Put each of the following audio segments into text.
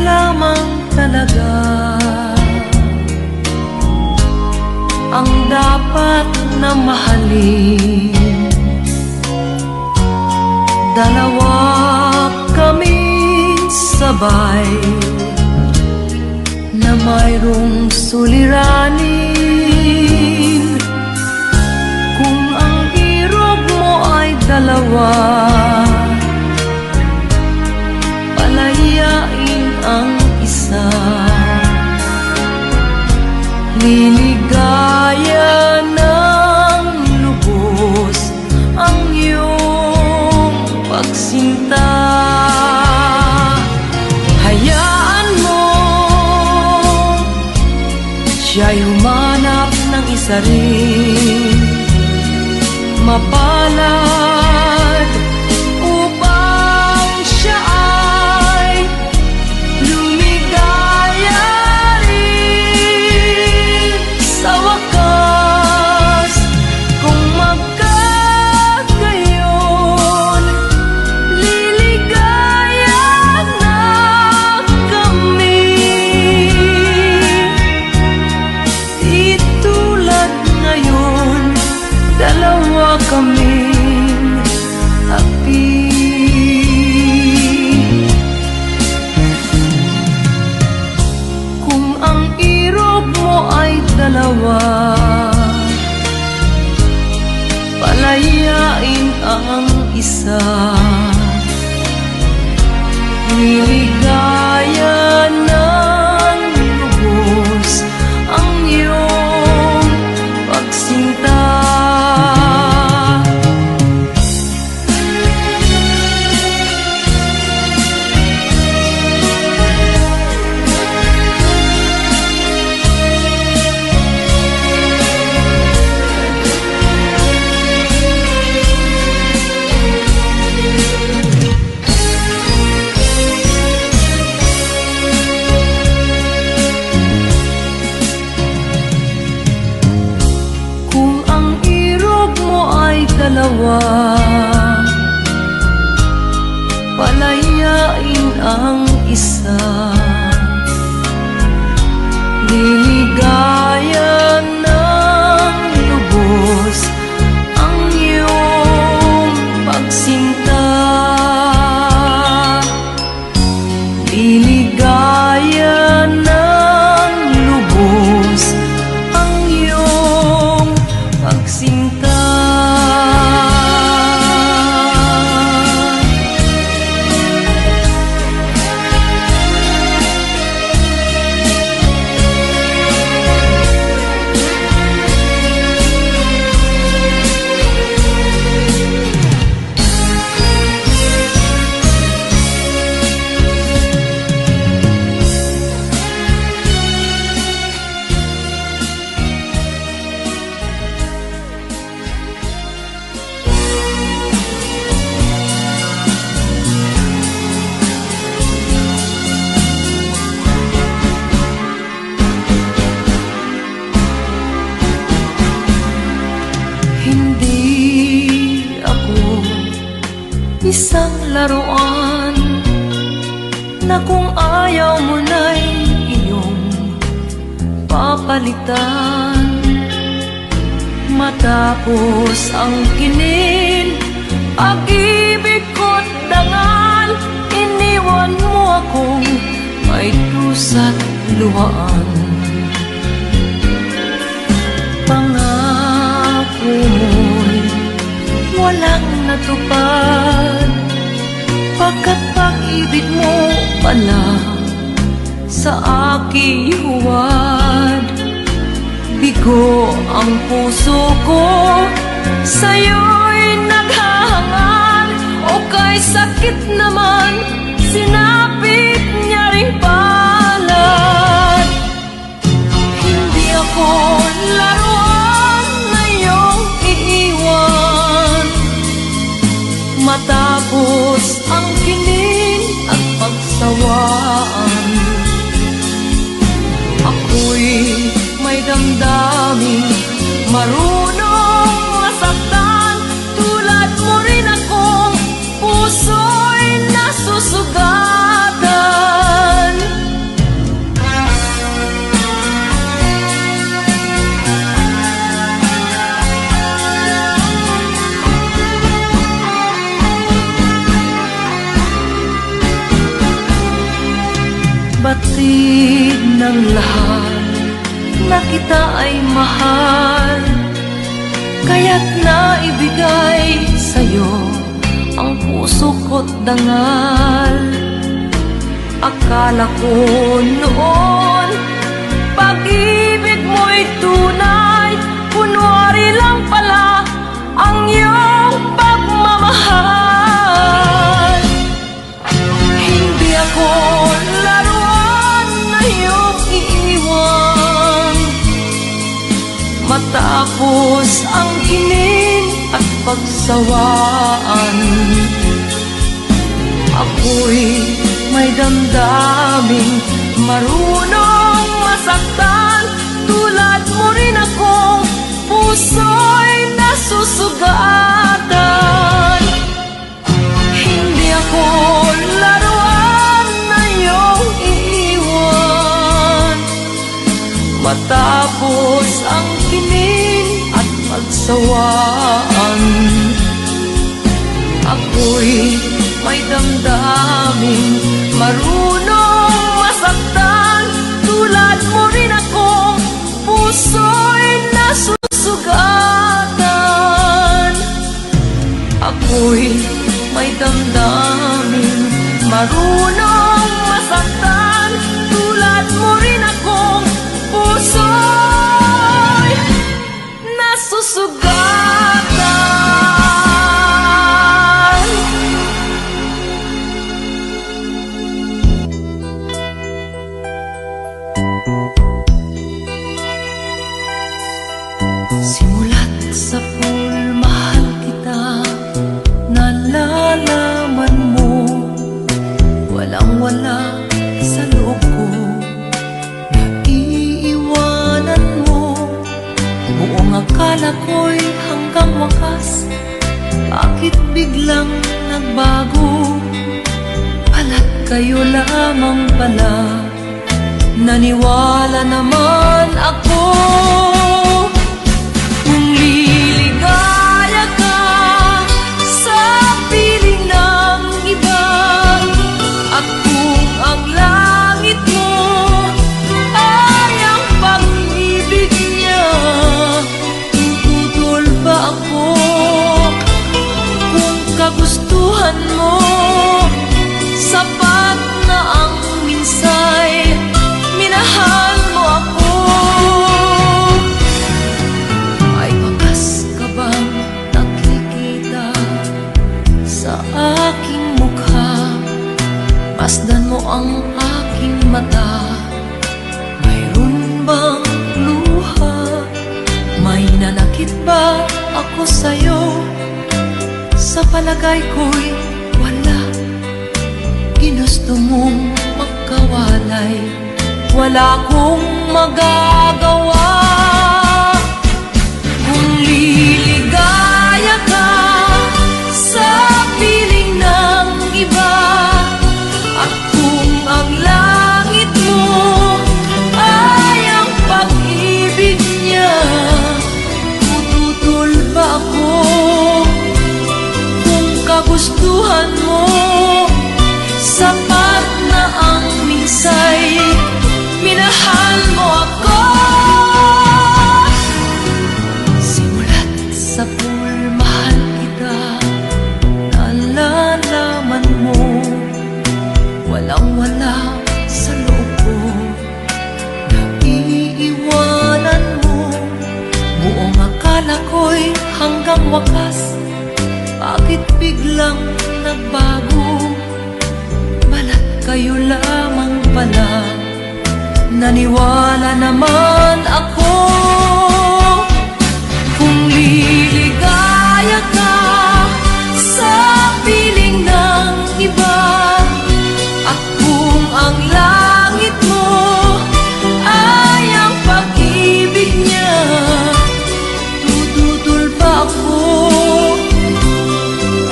lamang talaga ang dapat na mahalin. Dalawa kaming sabay na mayroong suliranin. Kung ang irog mo ay dalawa, palayain ang isa. Liligaya ng lubos ang iyong pagsinta. Hayaan mo siya'y humanap ng isa rin, mapalad, upang siya ay lumigaya rin sa wakas. Kung magkagayon, liligaya na kami. Di tulad ngayon, dalawa kaming api. Kung ang irog mo ay dalawa, palayain ang isa. Liligaya ng lubos ang iyong pagsinta. Dalawa, palayain ang isa. Liligaya ng lubos ang iyong pagsinta. Liligaya ng lubos ang iyong pagsinta. Hindi ako isang laruan na kung ayaw mo na'y iyong papalitan. Matapos ang kinin, pag-ibig ko't dangal, iniwan mo akong may dusa't luhaan. Pangako mo'y walang natupad, pagkat pag-ibig mo pala sa aking huwad. Bigo ang puso ko, sa'yo'y naghahangal, o kay sakit naman, sinapit niya ring palad. Hindi ako laruan na iyong iiwan, matapos ang kining at pagsawaan. Ako'y may damdamin, marunong masaktan, tulad mo rin akong puso'y nasusugatan. Batid ng lahat na kita ay mahal, kaya't naibigay sa'yo ang puso ko't dangal. Akala ko noon pag-ibig mo'y tunay, kunwari lang pala ang iyong pagmamahal. Hindi ako laruan na iyong iiwan, matapos ang hinin at pagsawaan. Ako'y may damdaming marunong masaktan, tulad mo rin akong puso'y nasusugatan. Hindi ako laruan na iyong iiwan, matapos ang kinin at pagsawaan. Ako'y may damdaming marunong masaktan, tulad mo rin akong puso'y nasusugatan. Ako'y may damdaming marunong masaktan, tulad mo rin akong puso'y nasusugatan. Simula't sa pool, mahal kita, nalalaman mo, walang-wala sa loob ko, naiiwanan mo. Buong akala ko'y hanggang wakas, bakit biglang nagbago? Pala't kayo lamang pala, naniwala naman ako. Kung liligaya ka sa piling ng iba, at kung ang langit mo ay ang pag-ibig niya, tututol ba ako? Kung kagustuhan mo, sapat na ang minsay, minahal mo ako. Ay wakas ka bang nakikita sa aking mukha? Masdan mo ang aking mata, mayroon bang luha? May nanakit ba ako sa'yo? Sa palagay ko'y wala. Ginusto mong magkawalay, wala akong magagawa. Kung liligaya ka sa piling ng iba, at kung ang langit mo ay ang pag-ibig niya, tututol ba ako? Kung kagustuhan mo, sapat na ang minsay, minahal mo ako. Simulat sa pool, mahal kita, nalalaman mo, walang-wala sa loob ko, naiiwanan mo. Buong akala ko'y hanggang wakas, bakit biglang nagbago? Balat kayo lamang pala, naniwala naman ako. Kung liligaya ka sa piling ng iba, at kung ang langit mo ay ang pag-ibig niya, tututol ba ako?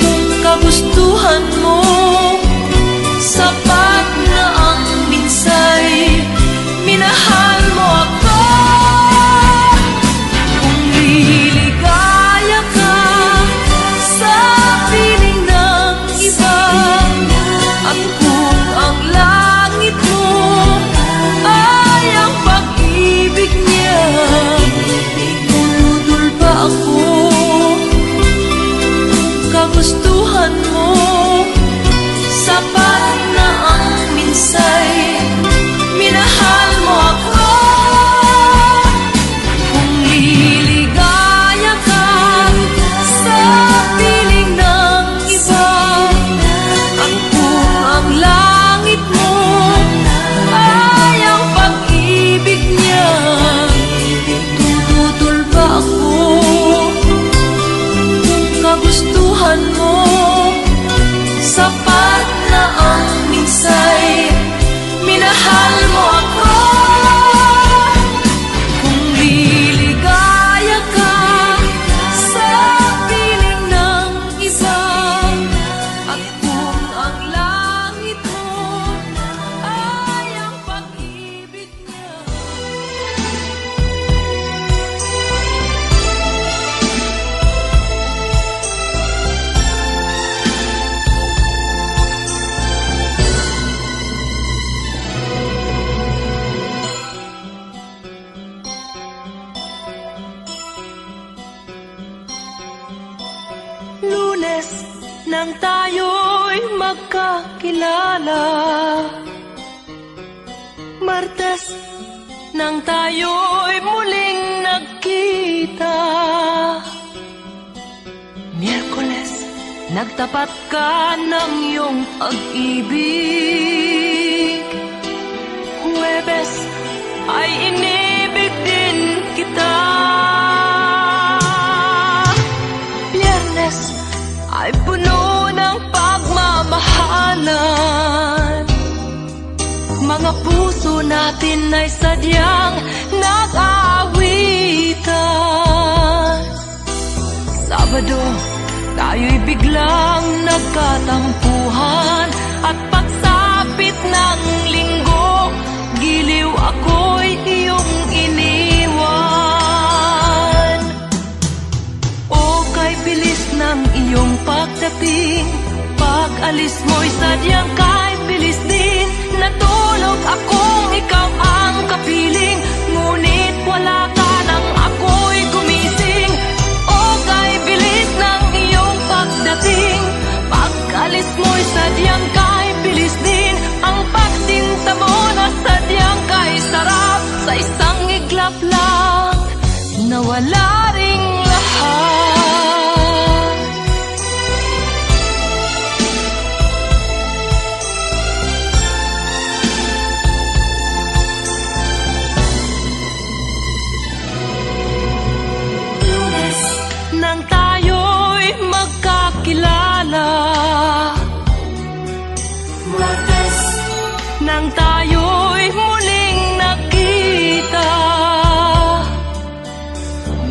Kung kagustuhan mo, sapat na ang minsay, minahal mo ako. nang tayo'y magkakilala, Martes nang tayo'y muling nagkita, Miyerkules nagtapat ka ng iyong pag-ibig, Huwebes ay inibig din kita, Biyernes ay puno ng pagmamahalan, mga puso natin ay sadyang nag-aawitan. Sabado, tayo'y biglang nagkatampuhan, at pagsapit ng linggo, giliw ako'y iyong iniwan. O kay bilis ng iyong pagdating, pag-alis mo'y sadyang kay bilis din. Natulog akong ikaw ang kapiling, ngunit wala ka nang ako'y gumising. O kay bilis ng iyong pagdating, pag-alis mo'y sadyang kay bilis din. Ang pagsinta mo na sadyang kay sarap, sa isang iglap lang nawala ring lahat. Lunes nang tayo'y magkakilala, Martes nang tayo'y muling nagkita,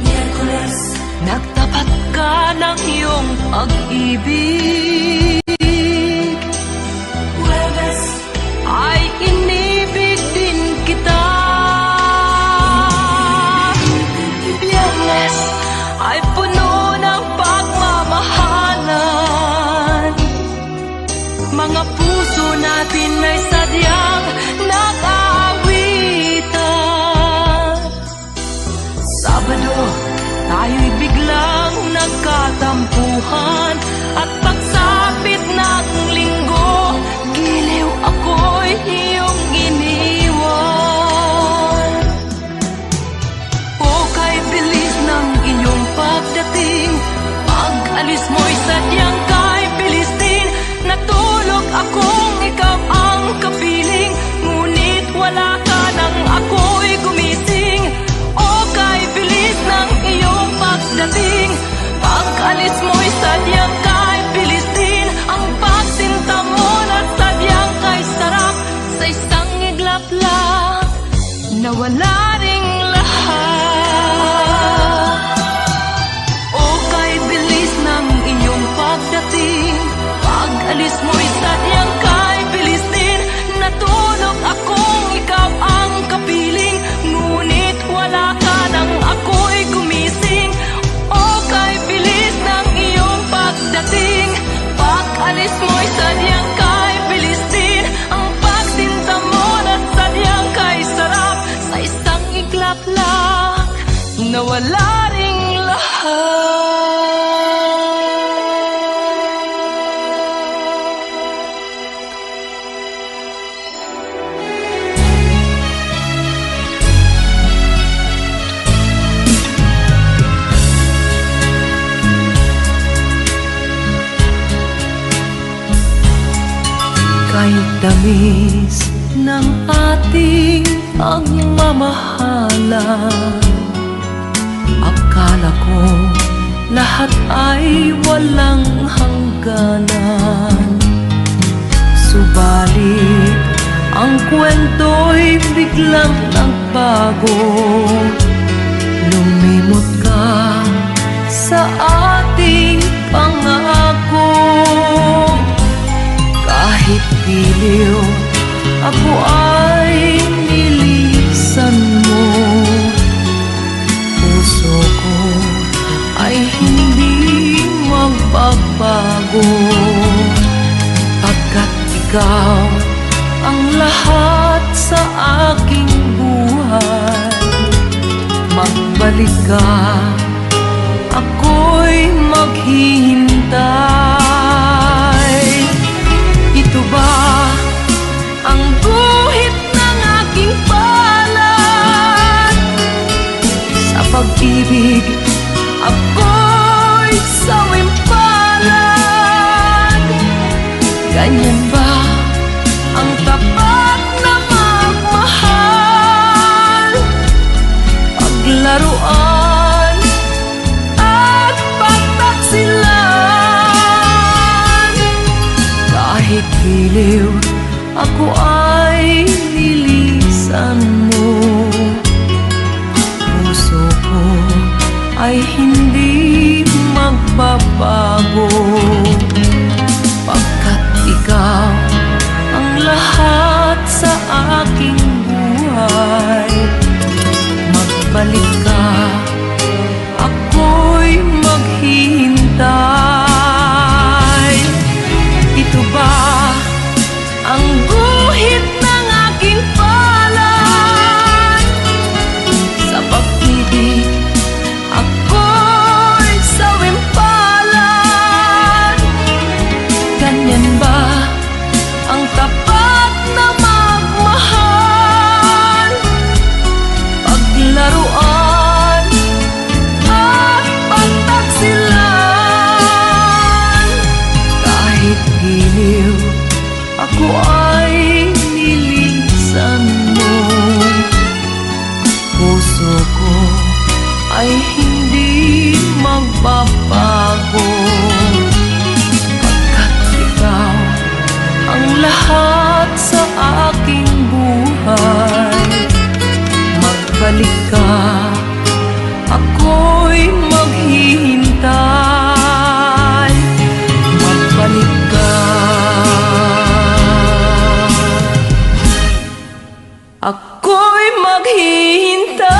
Miyerkules nagtapat ka ng iyong pag-ibig, Huwebes ay inibig din kita, Biyernes ay puno ng pagmamahalan, mga puso natin ay sadyang nag-aawitan. Sabado, tayo'y biglang nagkatampuhan, at pagsapit ng linggo, giliw ako'y iyong iniwan. O kay bilis ng iyong pagdating, pag-alis mo'y sadyang kay bilis din. Natulog akong ikaw ang kapiling, ngunit wala ka nang ako'y gumising. O kay bilis ng iyong pagdating, pag-alis mo'y sadyang kay bilis din. Ang pagsinta mo na sadyang kay sarap, sa isang iglap lang nawala ring lahat. O kay bilis ng iyong pagdating, pag-alis mo'y sadyang kay bilis din. Natulog akong ikaw ang kapiling, ngunit wala ka nang ako'y gumising. O kay bilis ng iyong pagdating, pag-alis mo'y sadyang kay bilis din. Ang pagsinta mo na sadyang kay sarap, sa isang iglap lang nawala ring lahat. Kahit tamis ng ating pagmamahalan, akala ko lahat ay walang hangganan. Subalit ang kwento'y biglang nagbago, lumimot ka sa ating pangako. Kahit giliw, ako ay nilisan mo. Puso ko ay hindi magbabago, pagkat ikaw ang lahat sa aking buhay. Magbalik ka, ako'y maghihintay. maghintay.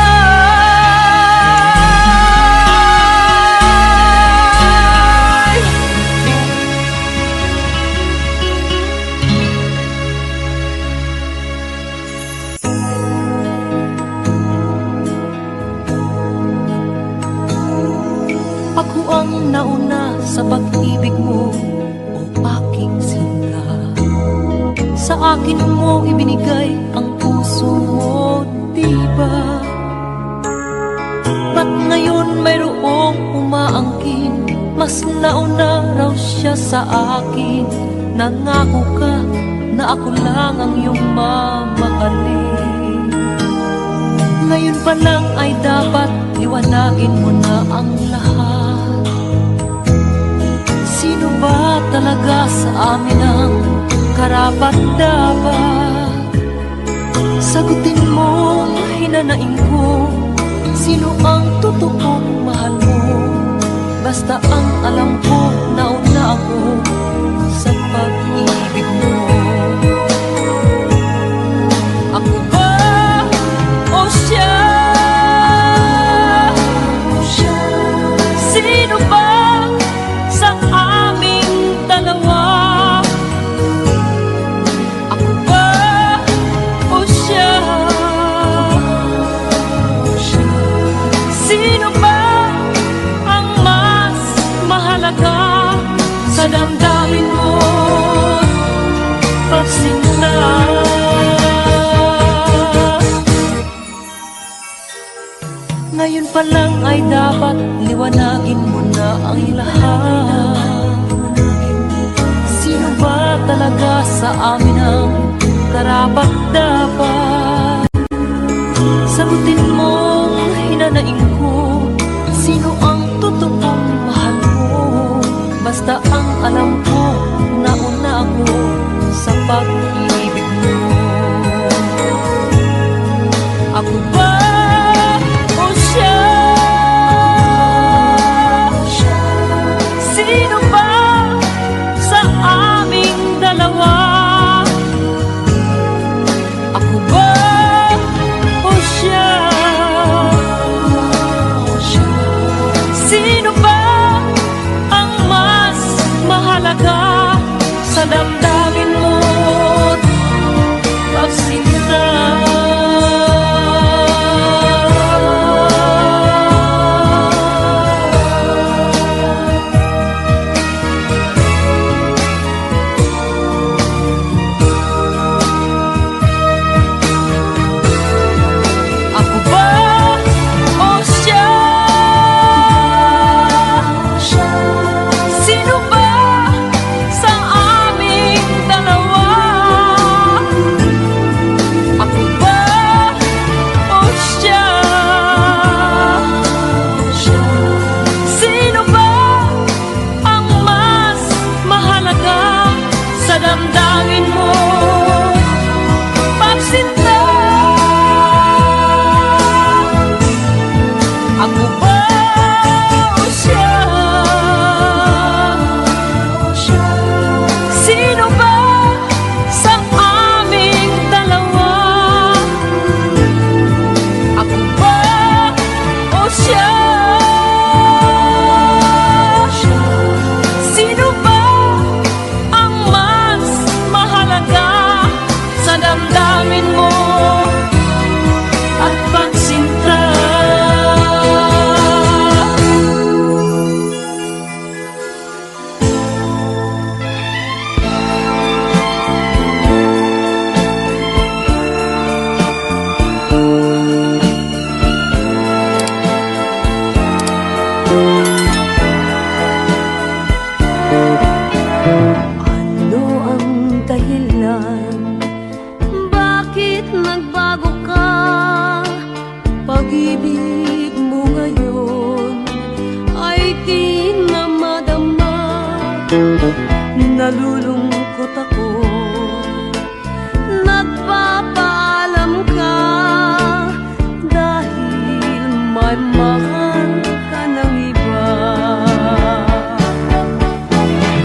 Ako ang nauna sa pag-ibig mo, o aking sinta. Sa akin mo ibinigay ang puso mo, diba? Ba't ngayon mayroong umaangkin? Mas nauna raw siya sa akin. Nangako ka na ako lang ang iyong mamahalin. Ngayon pa lang ay dapat liwanagin mo na ang lahat. Sino ba talaga sa amin ang karapat-dapat? Sagutin mo, hinanain ko, sino ang totoong mahal mo? Basta ang alam ko, nauna ako sa pag-ibig mo. Ako ba o siya? Sino ba sa aming dalawa? Ako ba o siya? Sino ba ang mas mahalaga sa damdamin mo? Pagsinta. Ngayon pa lang ay dapat liwanagin mo na ang lahat. Sino ba talaga sa amin ang karapat-dapat? Sagutin mo, hinanain ko, sino ang totoong mahal mo? Basta ang alam ko, nauna ako sa pag-ibig mo. Ako ba o siya? Sino ba sa aming dalawa? Ako ba o siya? Sino ba ang mas mahalaga sa damdamin mo? Pagsinta. Ako ba o siya? Sino ba sa aming dalawa? Ako ba o siya? Sino ba ang mas mahalaga sa damdamin mo? Pagsinta. Ako ba o siya? Sino ba sa aming dalawa? Ako ba o siya? Sino ba ang mas mahalaga sa damdamin mo at pagsinta? Ano ang dahilan? Bakit nagbago ka? Pag-ibig mo ngayon ay di na madama. Nalulungkot ako, nagpapaalam ka dahil may mahal ka ng iba.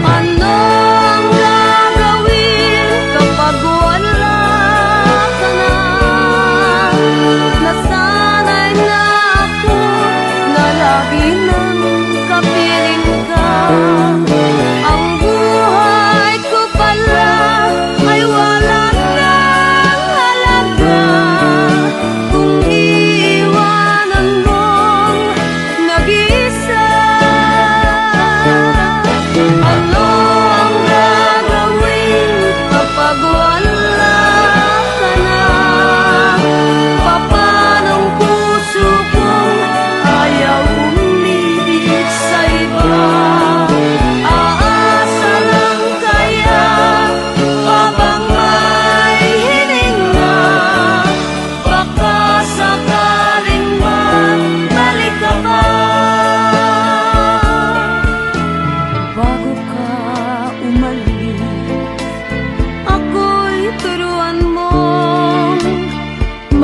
Anong gagawin kapag wala ka na?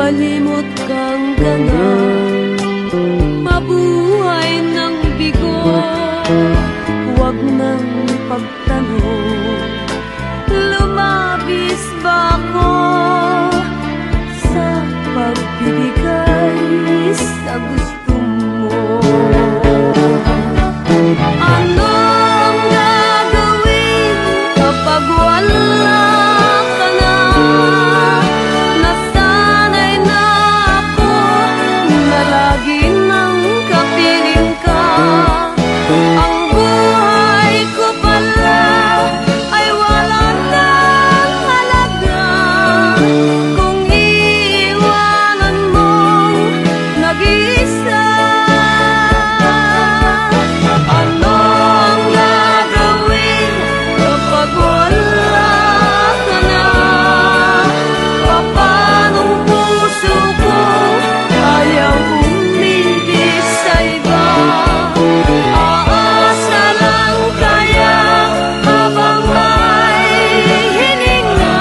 malimot kang gana, mabuhay ng bigo, huwag nang pagtanong. Lumabis ba ako sa pagbibigay sa gusto mo? Ano ang gagawin kapag wala ka na? Nasanay na ako na lagi nang kapiling ka. Ang buhay ko pala ay wala nang halaga kung iiwanan mong nag-iisa. Ano ang gagawin kapag wala ka na? Papanong puso ko ayaw umibig sa iba? Aasa lang kaya habang may hininga,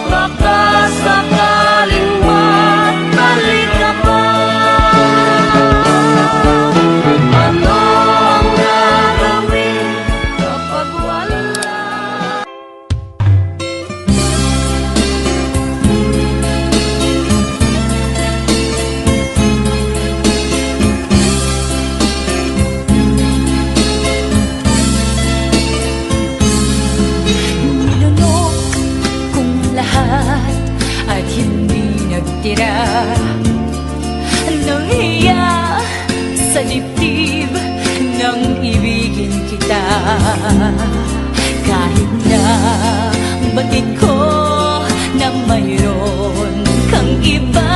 baka sakaling mabalik ka pa. Ano ang gagawin kapag wala? Nilunok kong lahat at hindi nagtira ng hiya sa dibdib nang ibigin kita. Kahit na batid ko na mayroon kang iba,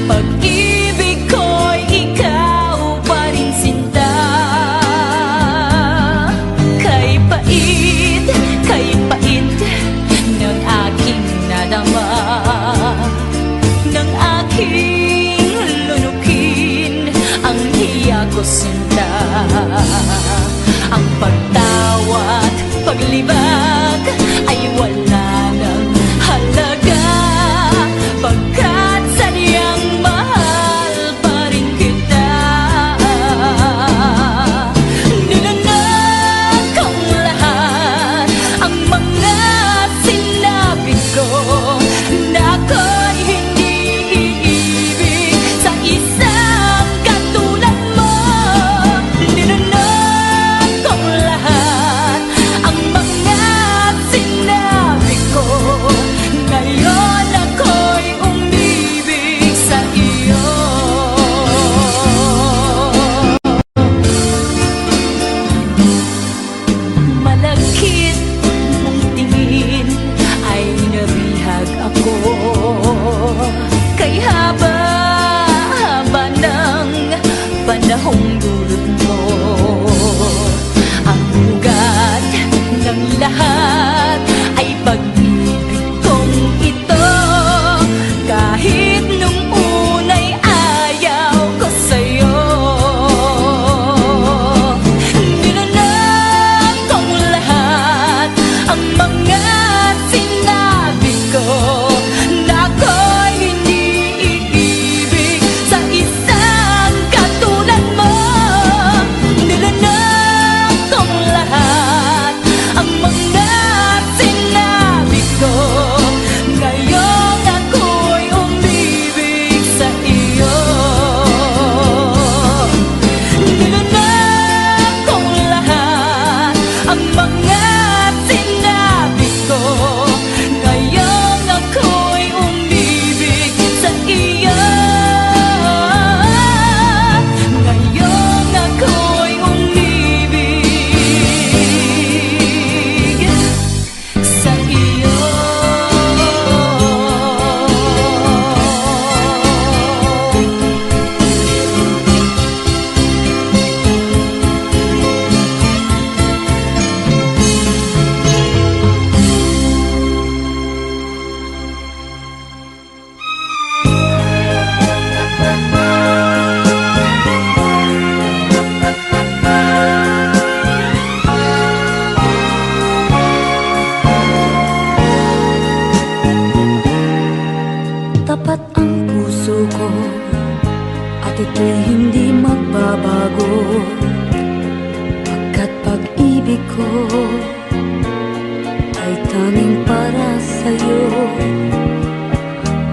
pag-ibig ko'y ikaw pa rin sinta. Kay pait ng aking nadama, ng aking lunukin ang hiya ko sinta. Ang pagtawa't paglibag ay wala nang halaga, pagkat sadyang mahal pa rin kita. Nilunok kong lahat ang mga sinabi ko na ako'y hindi iibig sa isang katulad mo. Nilunok kong lahat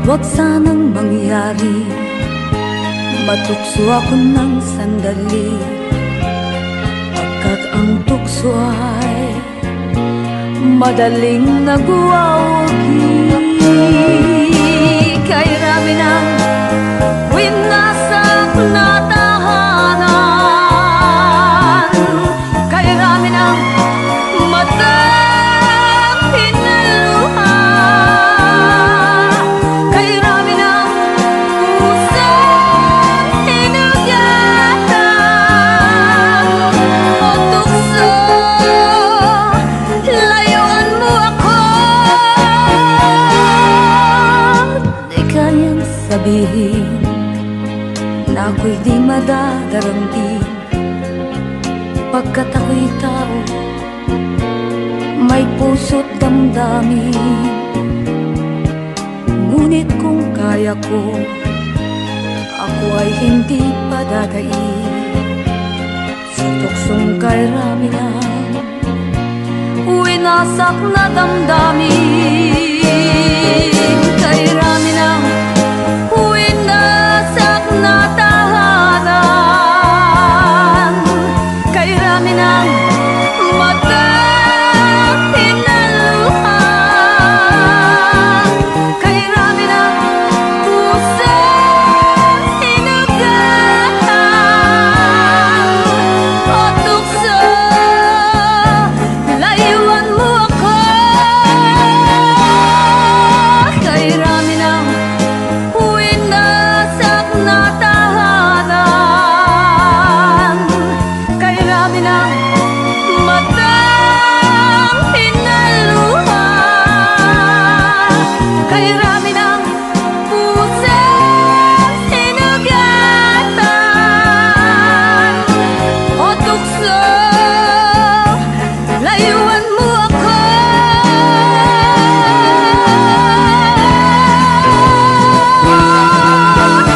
Huwag sanang mangyari, matukso ako ng sandali, pagkat ang tukso ay madaling nagwawagi. Kay rami ng winasak na tahanan, kay rami ng matang pinaluha, kay rami ng pusang hinugatan. O tukso, layuan mo ako. Di kayang sabihin na ako'y di madadaramdin, pagkat ako'y tao, may puso't damdamin. Ngunit kung kaya ko, ako ay hindi padadain sa tuksong kay rami ng winasak na damdamin. Kay rami ng winasak na tahanan, kay rami ng matang pinaluha, kay rami ng pusang hinugatan. O tukso, layuan mo ako. Kay rami ng winasak na tahanan, kay rami ng matang pinaluha, kay rami ng pusang hinugatan. O tukso, layuan mo ako.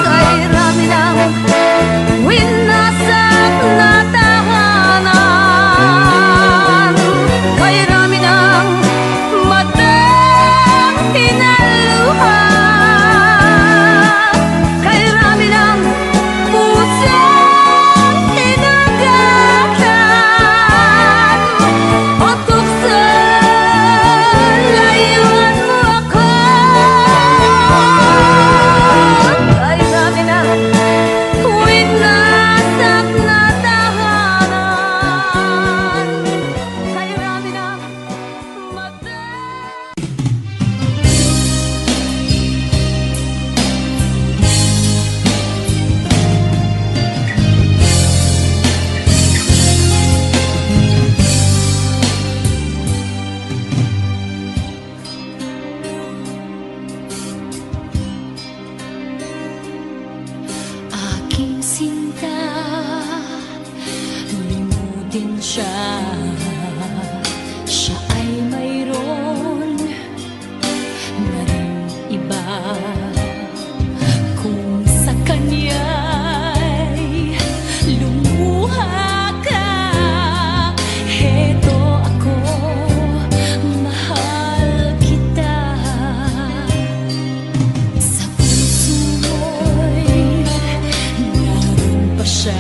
Kay rami ng winasak na tahanan, kay rami ng matang pinaluha, kay rami ng pusang hinugatan. O tukso, layuan mo ako. Kay rami ng winasak na tahanan, kay rami ng matang. Aking sinta, limutin siya. Siya ay mayroon na ring iba. Kung sa kanya'y lumuha ka, heto ako, mahal kita. Sa puso mo'y naroon pa siya,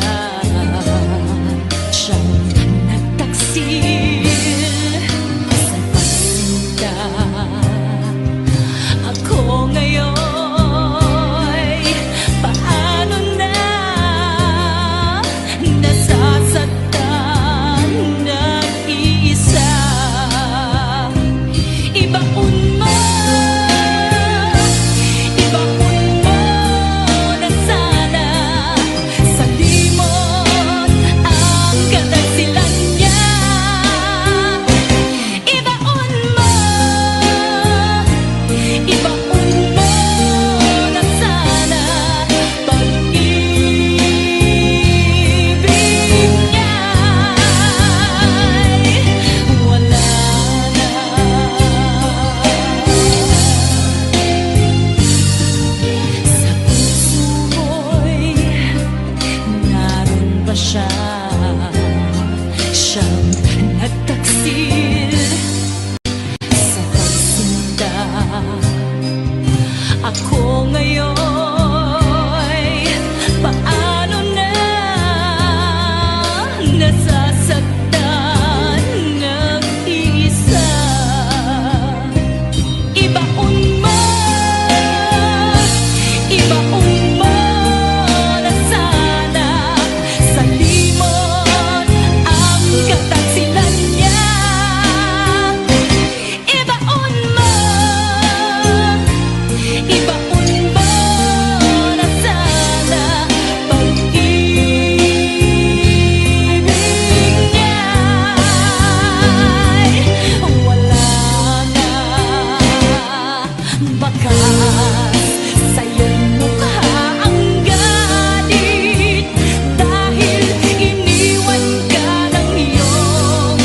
siyang nagtaksi ako ngayon, paano na nasasaktan ng isa. Ibaon mo, ibaon mo na sana sa limot ang kataksilan niya. Ibaon mo, ibaon mo na sana pag-ibig niya'y wala na. Bakas sa'yo'y mukha ang galit dahil iniwan ka ng iyong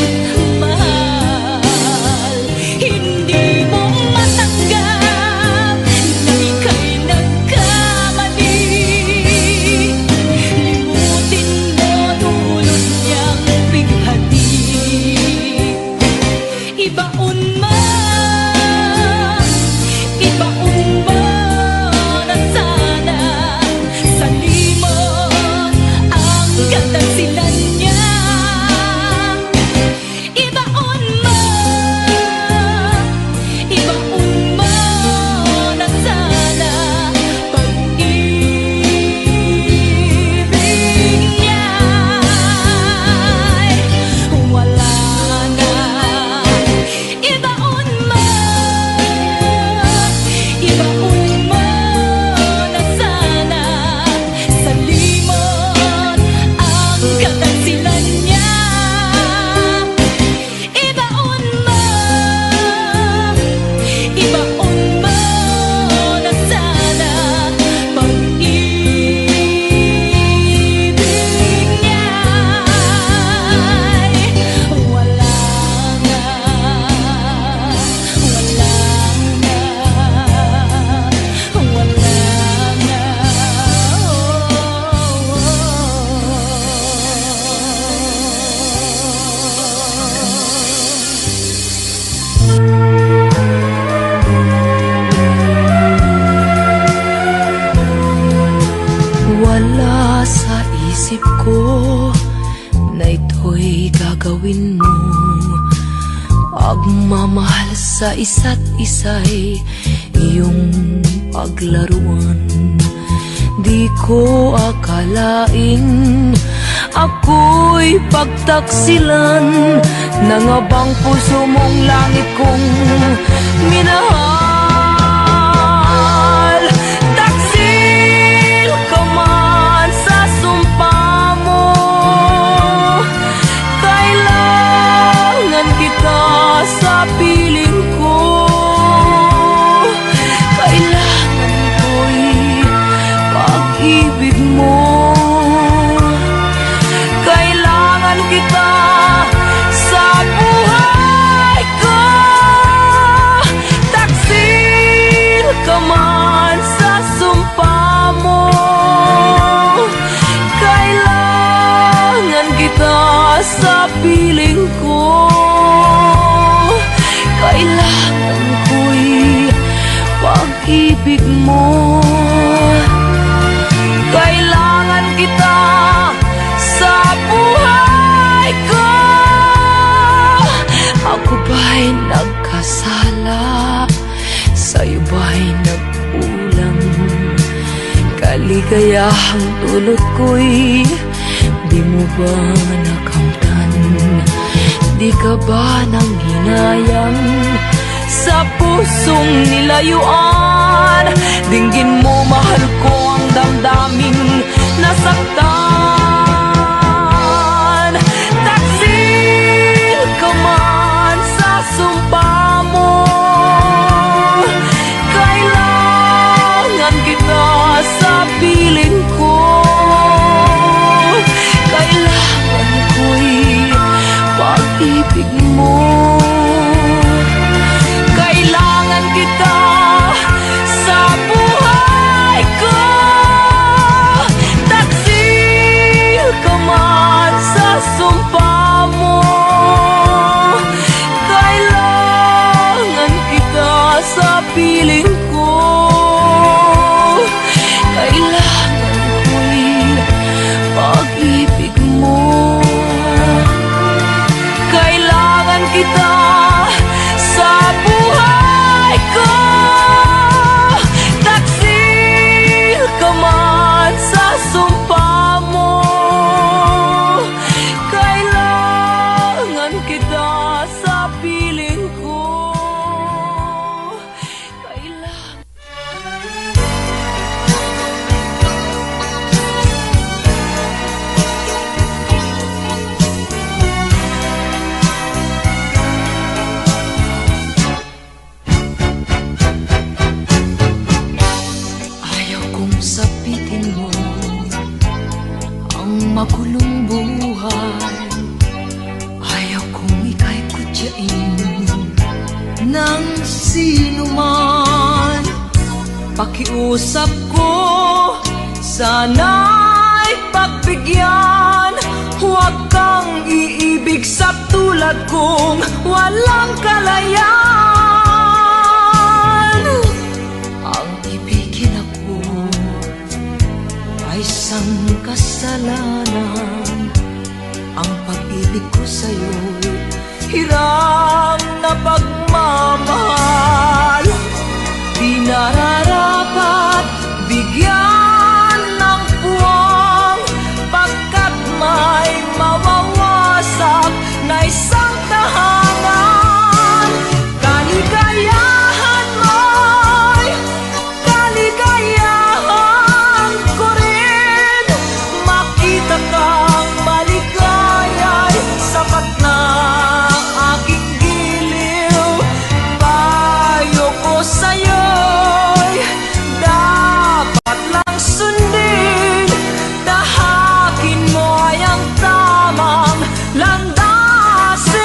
mahal. Hindi mo matanggap na ika'y nagkamali. Limutin mo dulot niyang bighati. Ibaon mo, ibaon mo na sana sa limot ang kataksilan niya. Ibaon mo, ibaon mo na sana pag-ibig niya'y wala na. Ibaon mo, ibaon mo na sana sa limot ang kataksilan niya. Ibaon mo, ibaon mo na sana pag-ibig niya'y wala na, wala na, wala na. Wala sa isip ko na ito'y gagawin mo. Pagmamahal sa isa't isa'y iyong paglaruan. Di ko akalain ako'y pagtaksilan ng abang puso mong langit kong minahal. Taksil ka man sa sumpa mo, kailangan kita sa piling ko. Kailangan ko'y pag-ibig mo. Kailangan kita sa buhay ko. Taksil ka man sa sumpa mo, kailangan kita sa piling ko. Kailangan ko'y pag-ibig mo. Kailangan kita sa buhay ko. Ako ba'y nagkasala? Sa'yo ba'y nagkulang? Kaligayahang dulot ko'y di mo ba nakamtan? Di ka ba nang hinayang sa pusong nilayuan? Dinggin mo, mahal ko, ang damdaming nasaktan. Taksil ka man sa sumpa mo, kailangan kita sa piling ko. Kailangan ko'y pag-ibig mo. Kailangan kita sa buhay ko. Taksil ka man sa sumpa mo, kailangan kita sa piling ko. magulong buhay. Ayaw kong ika'y kutyain ng sino man. Pakiusap ko, sana'y pagbigyan. Huwag kang iibig sa tulad kong walang kalayaan. Ang ibigin ako ay isang kasalanan. Ang pag-ibig ko sa'yo'y hirang na pagmamahal. Di nararapat bigyan ng puwang, pagkat may mawawasak na isang tahanan. Kaligayahan mo'y kaligayahan ko rin. Makita kang maligaya'y sapat na aking giliw. Payo ko sa'yo'y dapat lang sundin. Tahakin mo ay ang tamang landasin.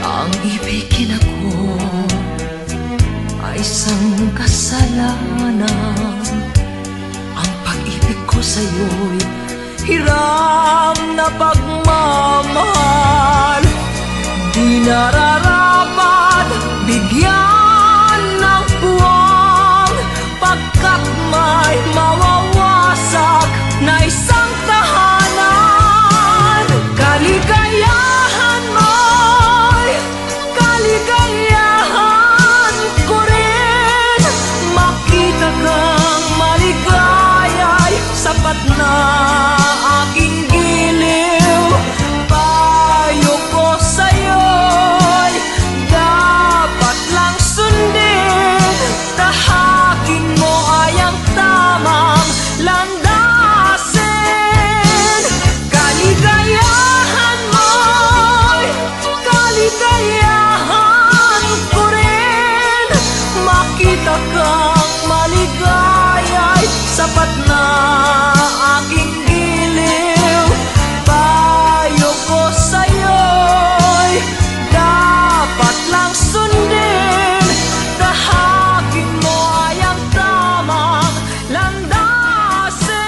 Ang ibigin ako ay isang kasalanan. Ang pag-ibig ko sa'yo'y hiram na pagmamahal. Di nararapat bigyan ng puwang, pagkat may mawawasak na isang tahanan. Kaligayahan mo'y kaligayahan ko rin. Makita kang maligaya'y sapat na aking giliw. Payo ko sa'yo'y dapat lang sundin. Tahakin mo ay ang tamang landasin. Kaligayahan mo'y kaligayahan ko rin. Makita kang maligaya'y sapat na aking giliw. Payo ko sa'yo'y dapat lang sundin. Tahakin mo ay ang tamang landasin.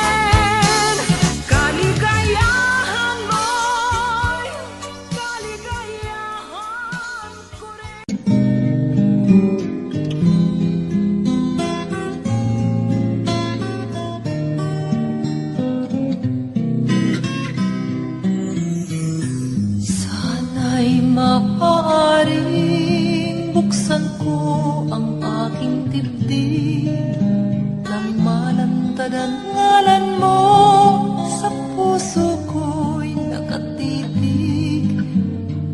Kaligayahan mo'y kaligayahan ko rin. Sana'y maaaring buksan ko ang aking dibdib nang malantad ang ngalan mo sa puso ko'y nakatitig.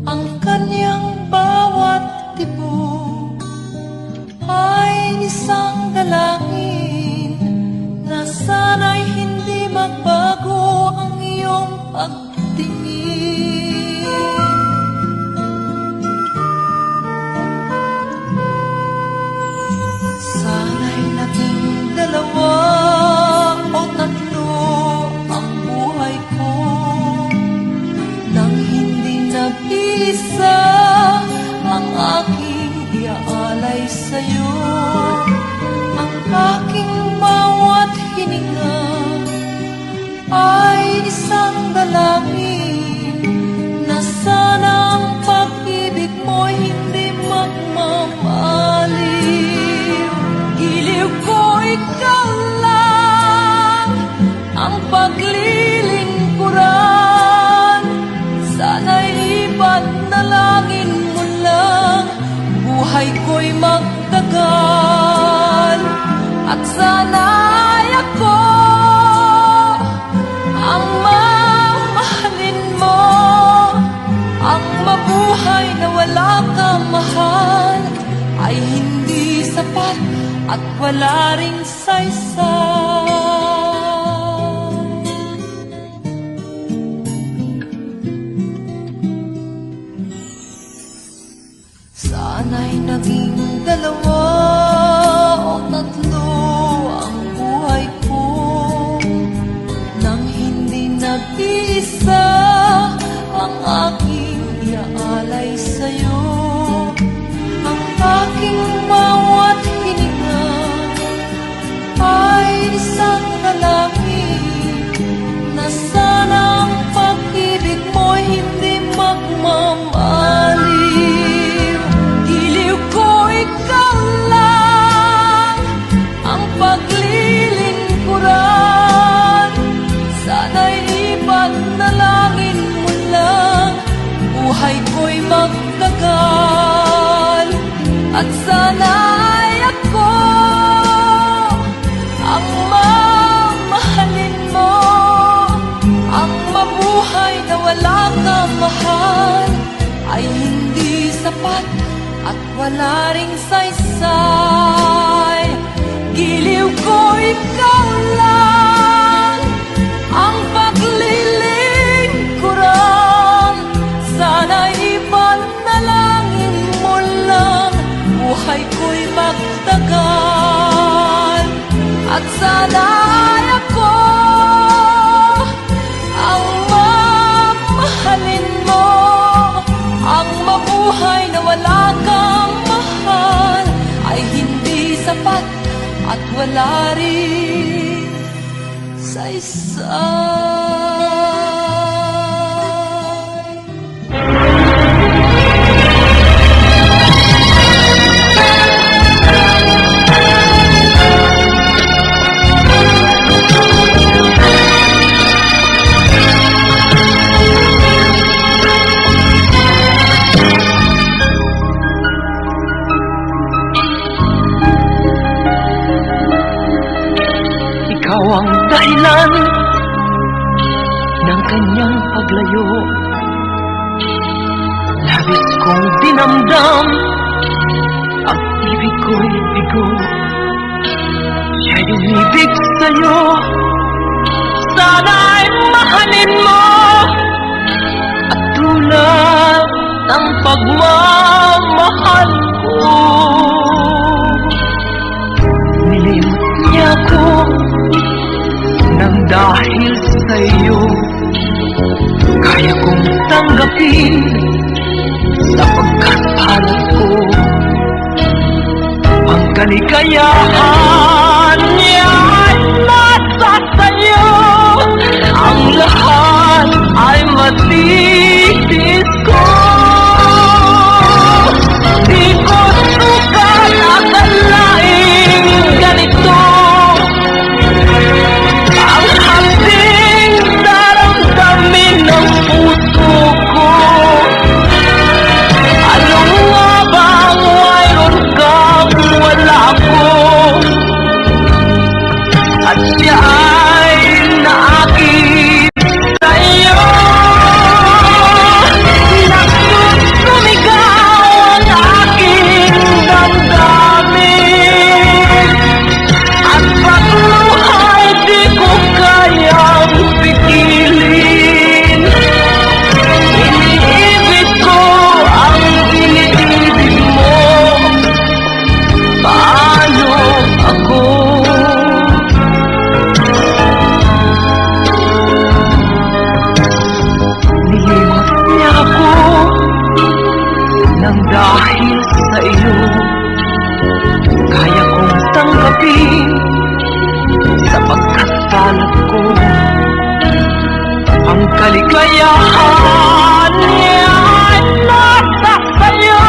Ang kanyang bawat tibok ay isang dalangin na sana'y hindi magbago ang iyong pagtingin. Sana'y naging dalawa o tatlo ang buhay ko, nang hindi nag-iisa ang aking iaalay sa'yo. Ang aking bawat hininga ay isang dalangin na sana ang pag-ibig mo'y hindi magmamaliw. Giliw ko ikaw lang ang paglilingkuran. Sana'y ipanalangin mo lang buhay ko'y magtagal. At sana'y ako ang mamahalin mo, ang mabuhay na wala kang mahal ay hindi sapat at wala ring saysay. Sana'y naging dalawa o tatlo ang buhay ko, wala ring saysay. Giliw ko ikaw lang, ang paglilingkuran. Sana'y ipanalangin mo lang, buhay ko'y magtagal. At sana'y ako ang mamahalin mo, ang mabuhay na wala kang mahal ay hindi sapat at wala rin saysay. Ikaw ang dahilan ng kanyang paglayo. Labis kong dinamdam, ang ibig ko'y bigo. Siya'y umibig sa'yo, sana'y mahalin mo. At tulad ng pagmamahal ko, nilimot niya ko nang dahil sa'yo. Kaya kong tanggapin sapagkat palad ko ang kaligayahan niya ay nasa sa'yo. Ang lahat ay matitis ko. Di ko sukat akalaing ganito ang handing daramdamin ng puso ko. Ano nga bang mayroon kang wala ko? At siya ay naakit sa'yo. Nagsusumigaw ang aking damdamin, at pagluhay di ko kayang pigilin. Iniibig ko ang iniibig mo. Paano ako? Nilimot niya ako nang dahil sa iyo. Kaya kong tanggapin sapagkat palad ko ang kaligayahan niya ay nasa sa'yo.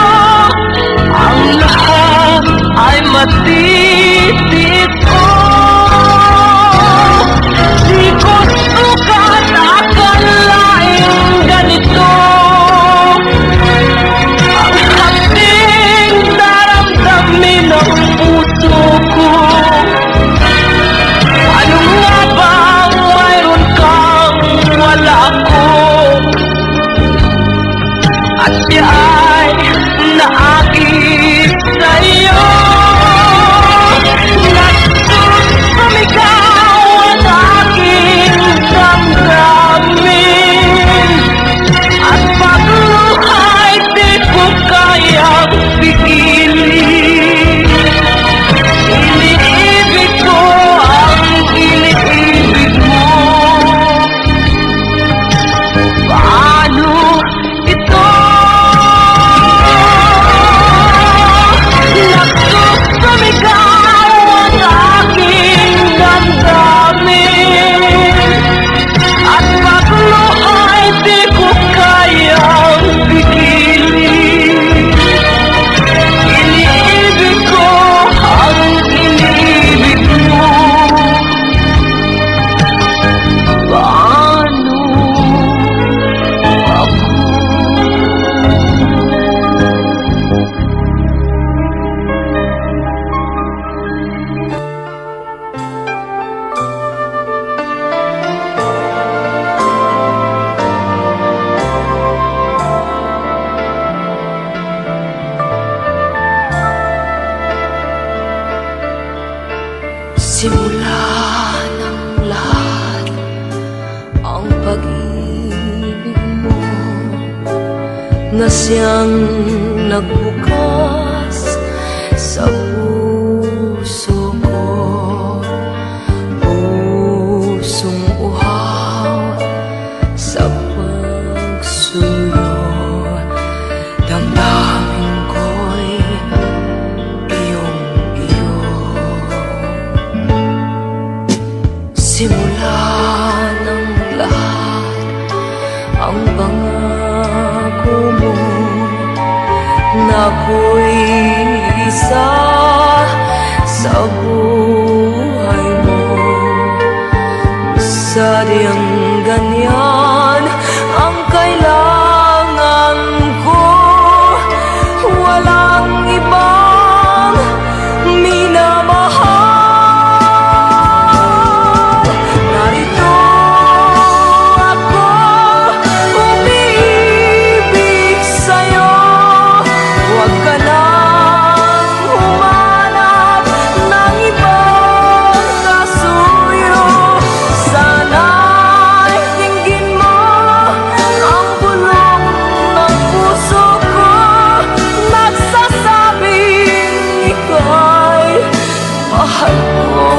Ang lahat ay matitis ko. Di ko sukat akalaing ganito ang handing daramdamin ng puso ko. Ano nga bang mayroon kang wala ko? At siya ay naakit sa'yo. Simula ng lahat ang pag-ibig mo na siyang nagbukas sa puso ko. Pusong uhaw sa pagsuyo, damdamin ko'y iyong-iyo. Simula ng lahat ang pangako mo na ako'y isa sa buhay mo. Sadyang ganyan ang kailangan ko, walang ibang minamahal. Narito ako, umiibig sa'yo. Huwag ka nang humanap ng ibang kasuyo. Sana'y dinggin mo ang bulong ng puso ko, nagsasabing ika'y mahal ko.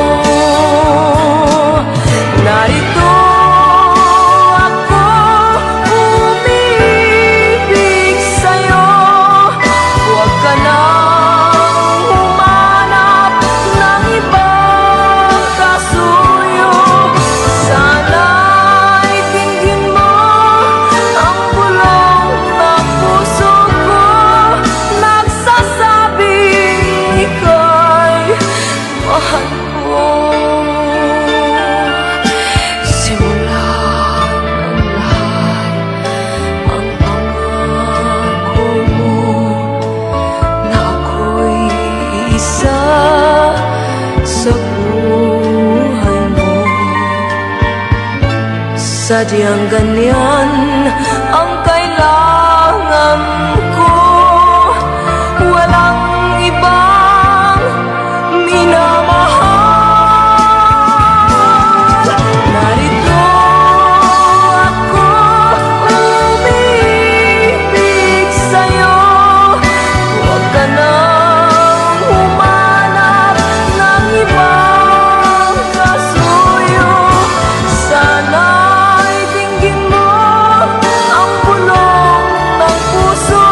Narito ako, umiibig sa'yo. Huwag ka nang humanap ng ibang kasuyo. Sana'y dinggin mo ang bulong ng puso ko, nagsasabing ika'y mahal ko. Simula ng lahat ang pangako mo na ako'y isa sa buhay mo. Sadyang ganyan ang kailangan ko, walang ibang minamahal. Narito ako, umiibig sa'yo. Huwag ka nang humanap ng ibang kasuyo. Sana'y dinggin mo ang bulong ng puso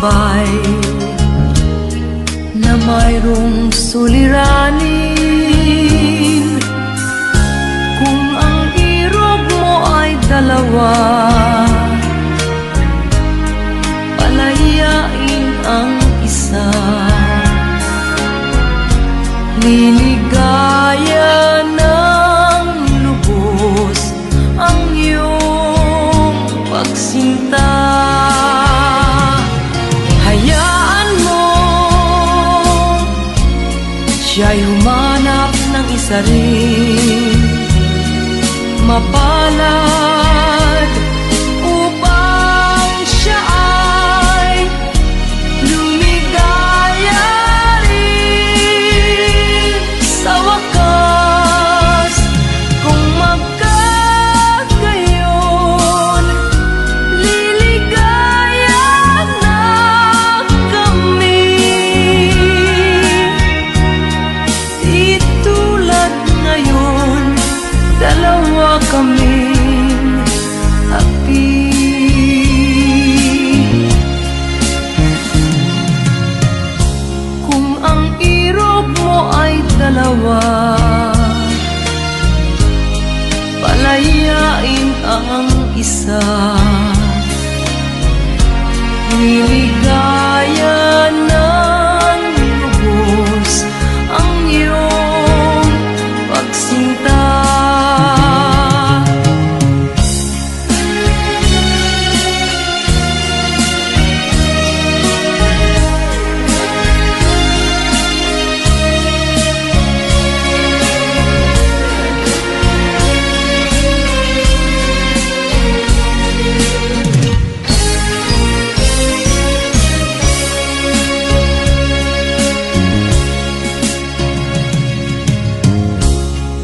tambay na mayroong suliranin. Kung ang irog mo ay dalawa, palayain ang isa. Liligaya ng lubos ang iyong pagsinta. Hayaan mo siya'y humanap ng isa rin, mapalad, upang siya ay lumigaya rin sa wakas. Kung magkagayon, liligaya na kami. Itulad ngayon, dalawa kaming api. Kung ang irog mo ay dalawa, palayain ang isa. Liligaya ng lubos ang iyong pagsinta.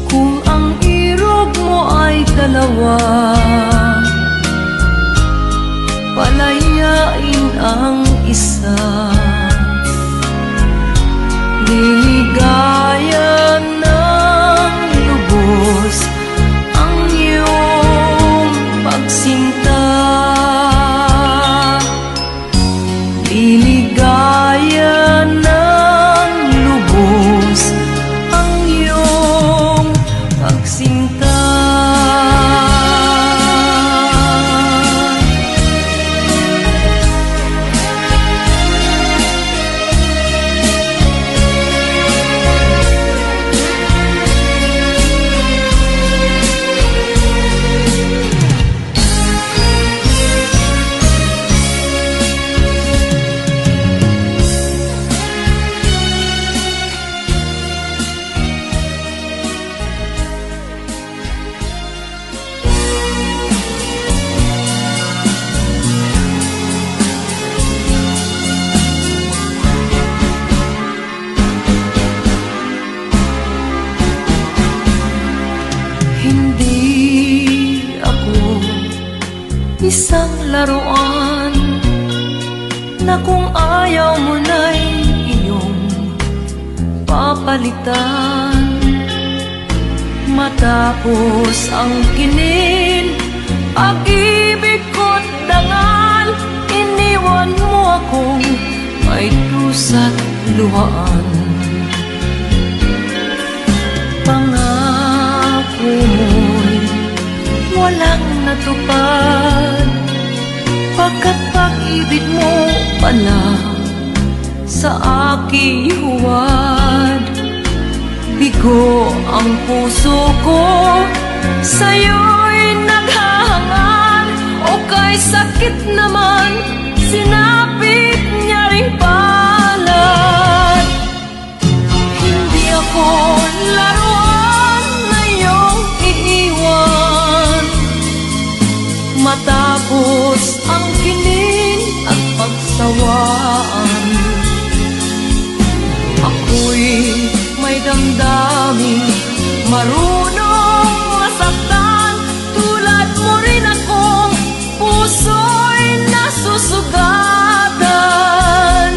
Kung ang irog mo ay dalawa, palayain ang isa. Liligaya ng lubos ang iyong pagsinta. Liligaya ng lubos ang iyong pagsinta. Hindi ako isang laruan na kung ayaw mo na'y iyong papalitan. Matapos ang kinin, pag-ibig ko't dangal, iniwan mo akong may dusa't luhaan. Pangako mo'y walang natupad, pagkat pag-ibig mo pala sa aking huwad. Bigo ang puso ko, sa'yo'y naghahangal, o kay sakit naman, sinapit niya ring palad. Hindi ako laruan na iyong iiwan, matapos ang kinin at pagsawaan. Ako'y may damdamin, marunong masaktan, tulad mo rin akong puso'y nasusugatan.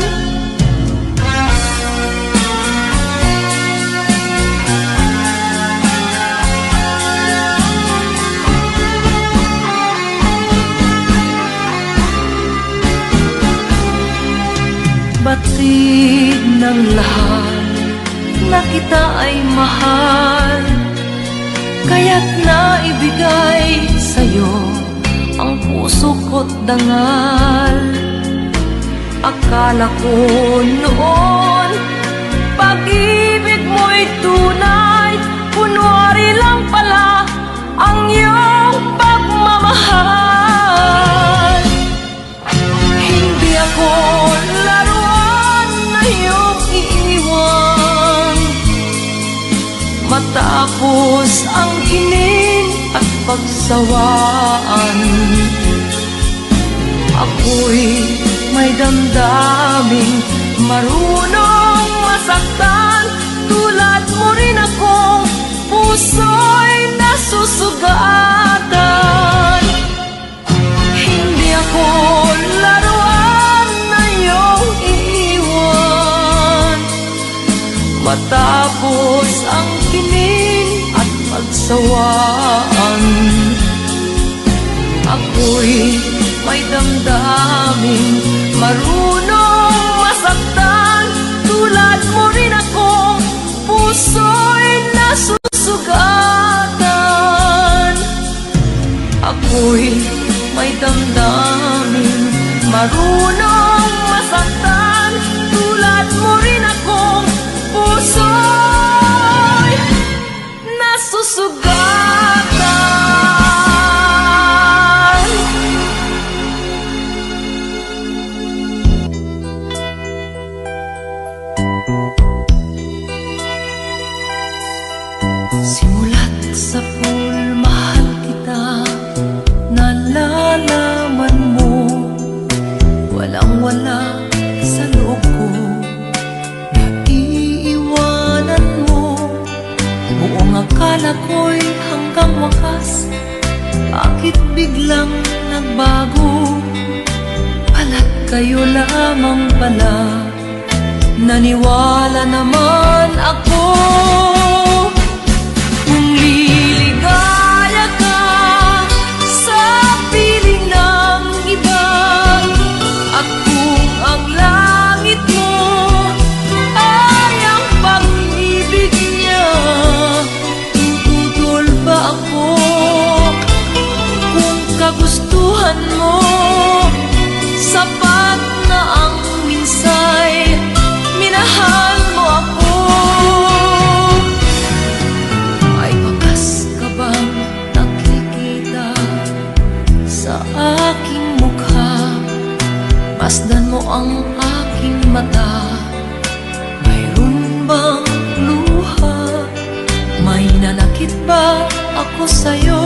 masid ng lahat na kita ay mahal, kaya't naibigay sa'yo ang puso ko't dangal. Akala ko noon pag-ibig mo'y tunay, kunwari lang pala ang iyong pagmamahal. Hindi ako laruan na iyong iiwan, matapos ang kining at pagsawaan. Ako'y may damdaming marunong masaktan, tulad mo rin ako, puso'y nasusugatan. Hindi ako laruan na iyong iiwan, matapos ang kining at pagsawaan. Ako'y may damdaming marunong masaktan, tulad mo rin ako, puso'y nasusugatan. Ako'y may damdaming marunong masaktan, tulad mo rin ako, puso'y nasusugatan. Simulat sa pool, mahal kita, nalalaman mo, walang-wala sa loob ko, naiiwanan mo. Buong akala ko'y hanggang wakas, bakit biglang nagbago? Pala't kayo lamang pala, naniwala naman ako. Kung liligaya ka sa piling ng iba, at kung ang langit mo ay ang pag-ibig niya, tututol ba ako? Kung kagustuhan mo, sapat na ang minsay, minahal mo ako. May wakas ka bang nakikita sa aking mukha? Masdan mo ang aking mata, mayroon bang luha? May nanakit ba ako sa'yo?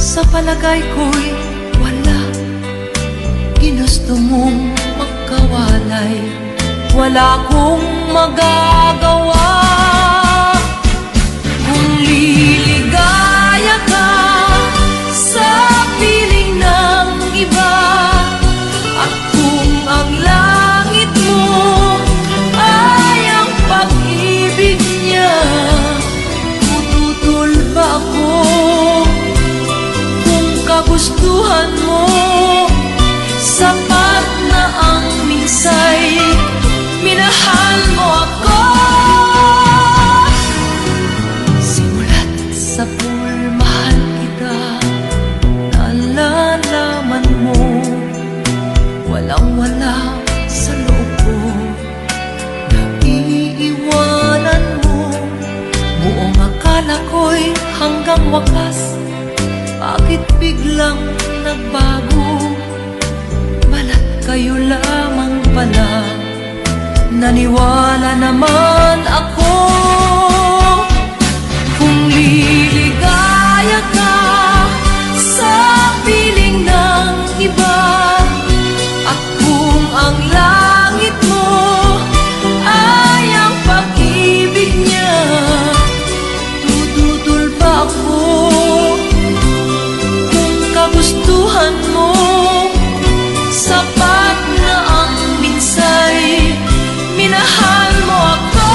Sa palagay ko'y wala, ginusto mong magkawalay, wala akong magagawa. Kung liligaya ka sa piling ng iba, at kung ang langit mo ay ang pag-ibig niya, tututol ba ako? Kung kagustuhan mo, sapat na ang minsay, minahal mo ako. Simulat sa pool, mahal kita, nalalaman mo, walang-wala sa loob ko, naiiwanan mo. Buong akala ko'y hanggang wakas, bakit biglang nagbago? Balat kayo lamang pala, naniwala naman ako. Kung liligaya ka sa piling ng iba, at kung ang langit mo ay ang pag-ibig niya, tututol ba ako? Kung kagustuhan mo, sapat na ang minsay, minahal mo ako.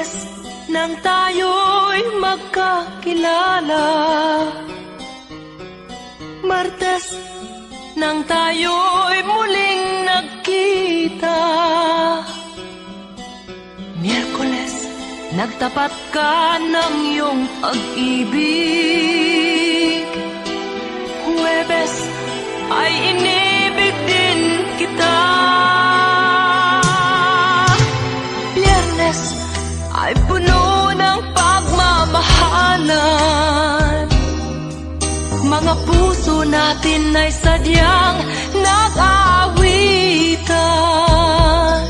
Lunes nang tayo'y magkakilala, Martes nang tayo'y muling nagkita, Miyerkules nagtapat ka ng iyong pag-ibig, Huwebes ay inibig din kita, Biyernes ay puno ng pagmamahalan, mga puso natin ay sadyang nag-aawitan.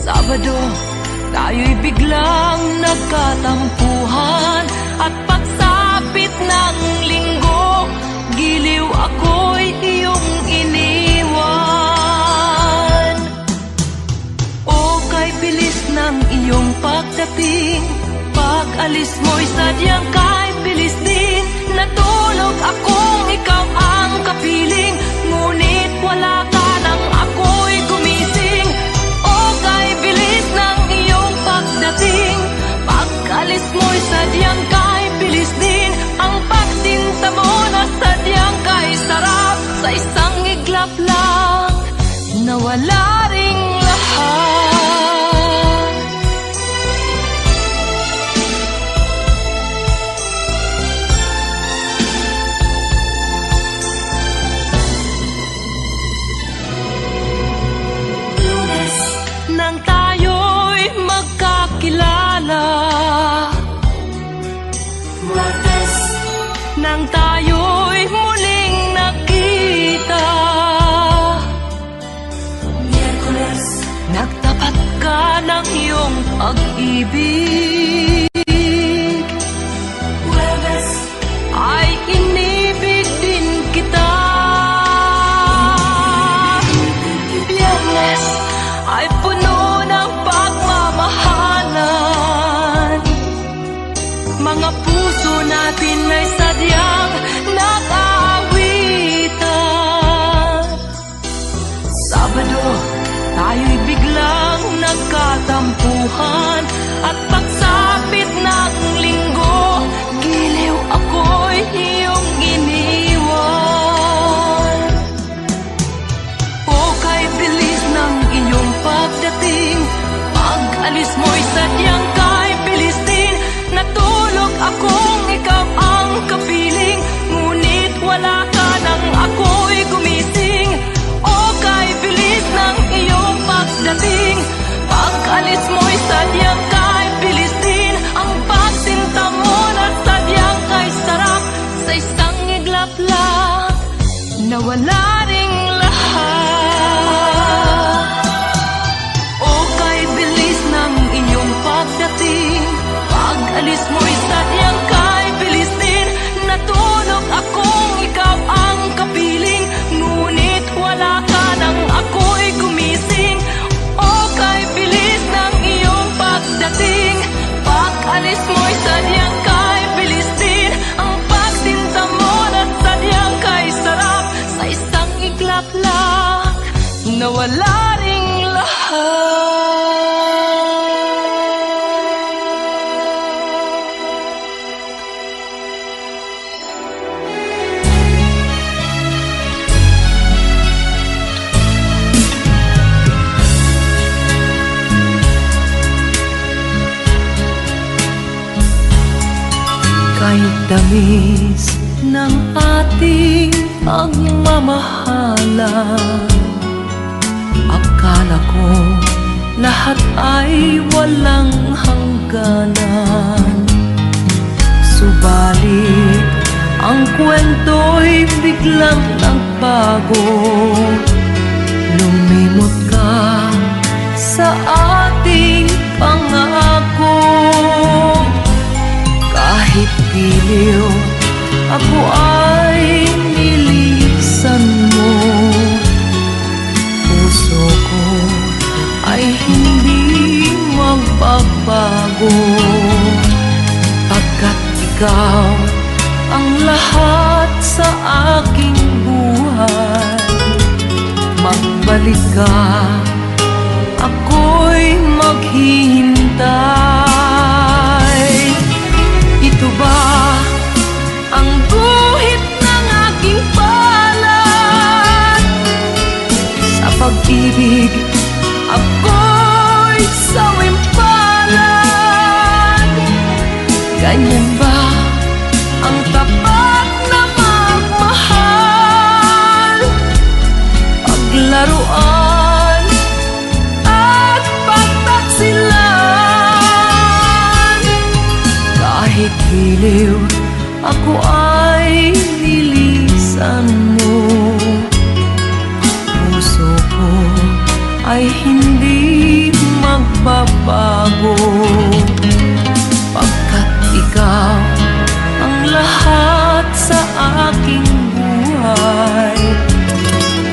Sabado, tayo'y biglang nagkatampuhan, at pagsapit ng linggo, giliw ako'y iyong iniwan. O kay bilis ng iyong pagdating, pag-alis mo'y sadyang kay bilis din. Natulog akong ikaw ang kapiling, ngunit wala ka nang ako'y gumising. O kay bilis ng iyong pagdating, pag-alis mo'y sadyang kay bilis din. Ang pagsinta mo na sadyang kay sarap, sa isang iglap lang nawala ring lahat. Nang tayo'y magkakilala, Martes nang tayo'y muling nakita, Miyerkules nagtapat ka ng iyong pag-ibig, Huwebes ay inibig din kita, Biyernes ay puno ng pagmamahalan, mga puso natin ay sadyang nag-aawitan. Sabado, tayo'y biglang nagkatampuhan, at pagsapit ng linggo, giliw ako'y iyong iniwan. O kay bilis ng iyong pagdating, pag-alis mo'y sadyang kay bilis din. Natulog akong ikaw ang kapiling, ngunit wala ka nang ako'y gumising. O kay bilis ng iyong pagdating, pag-alis mo'y sadyang kay bilis din. Ang pagsinta mo na sadyang kay sarap, sa isang iglap lang nawala ring lahat. O kay bilis ng iyong pagdating, pag-alis mo'y sadyang kay bilis din. Natulog akong ikaw ang kapiling, ngunit wala ka nang ako'y gumising. O kay bilis ng iyong pagdating, pag-alis mo'y sadyang kay bilis din. Ang pagsinta mo na sadyang kay sarap, sa isang iglap lang nawala ring lahat. Kahit tamis ng ating pagmamahalan, akala ko lahat ay walang hangganan. Subalit ang kwento'y biglang nagbago, lumimot ka sa ating pangako. Kahit giliw, ako ay nilisan mo. Puso ko ay hindi magbabago, pagkat ikaw ang lahat sa aking buhay. Magbalik ka, ako'y maghihintay. pag-ibig, ako'y sawimpalan. Ganyan ba ang tapat na magmahal? Paglaruan at pagtaksilan. Kahit giliw, ako ay nilisan mo. Puso ko ay hindi magbabago, pagkat ikaw ang lahat sa aking buhay.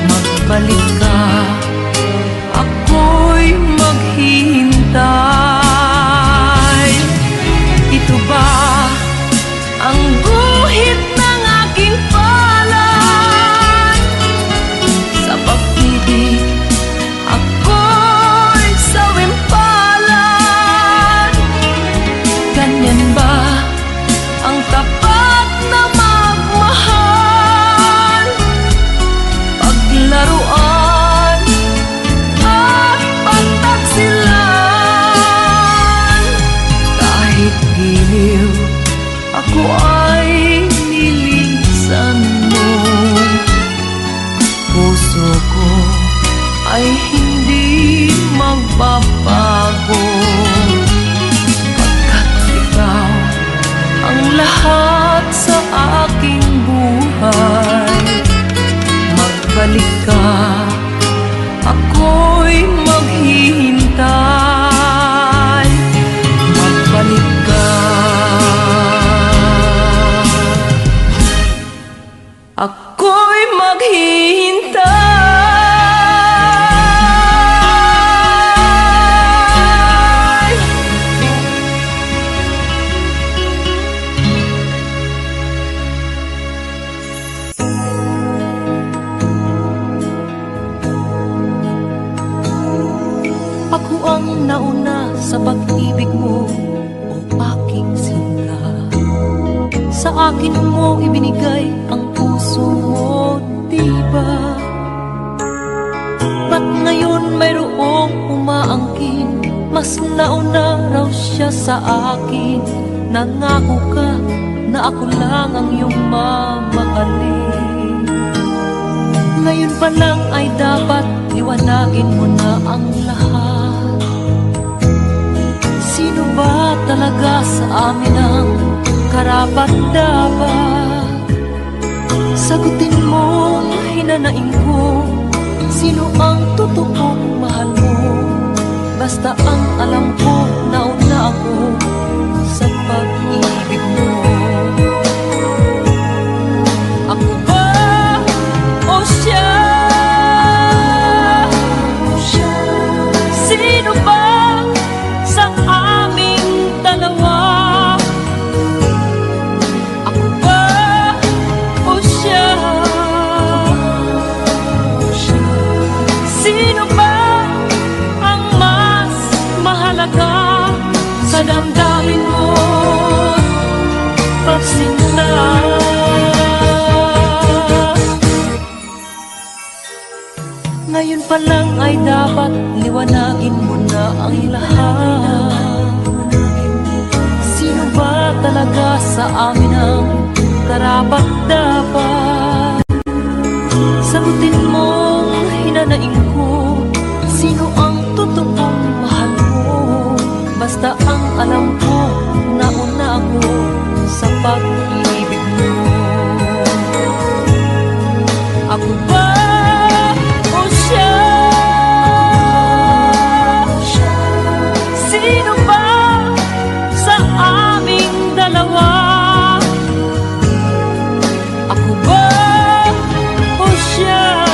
Magbalik ka, ako'y maghihintay. Ito ba ang guhit ng aking palad? Sa pag-ibig, ako'y sawimpalan. Ganyan ba ang tapat na magmahal? Paglaruan at pagtaksilan. Kahit giliw, ako ay nilisan mo. Puso ko ay hindi magbabago, pagkat ikaw ang lahat sa aking buhay. Magbalik ka, ako'y maghihintay. Magbalik ka, ako'y maghihintay. Ako ang nauna sa pag-ibig mo, o aking sinta. Sa akin mo ibinigay ang puso mo, diba? Ba't ngayon mayroong umaangkin? Mas nauna raw siya sa akin. Nangako ka na ako lang ang iyong mamahalin. Ngayon pa lang ay dapat liwanagin mo na ang lahat. Sino ba talaga sa amin ang karapat-dapat? Sagutin mo, hinanaing ko, sino ang totoong mahal mo? Basta ang alam ko, nauna ako sa pag-ibig mo. Ako ba o siya? Sino ba sa aming dalawa? Ako ba o siya? Sino ba ang mas mahalaga sa damdamin mo? Pagsinta, ngayon pa lang ay dapat liwanagin mo na ang lahat. Sino ba talaga sa amin ang karapat-dapat? Sagutin mo, hinanaing ko, sino ang totoong mahal mo? Basta ang alam ko, nauna ako sa pag-ibig mo. Ako ba o siya? Sino ba sa aming dalawa? Ako ba o siya?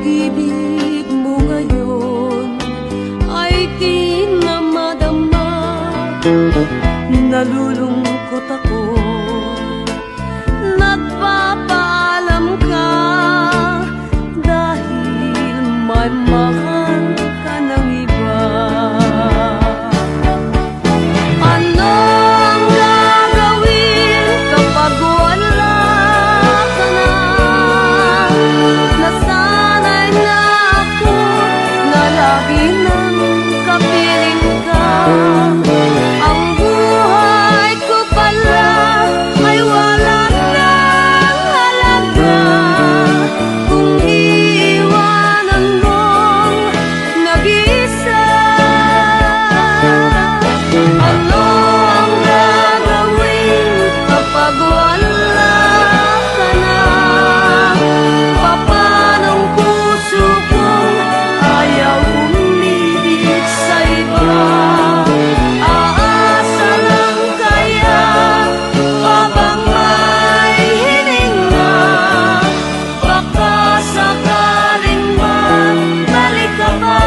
pag-ibig mo ngayon ay di na madama. Nalulungkot ako, nagpapaalam ka dahil may mahal ka ng iba. Ano ang gagawin kapag wala ka na? Nasanay na ako na lagi nang kapiling ka. Ang buhay ko pala ay wala nang halaga kung iiwanan mong nag-isa. Ano ang gagawin kapag wala ka na? Papanong puso kong ayaw umibig sa iba? Aasa lang kaya habang may hininga? Baka sakaling magbalik ka pa.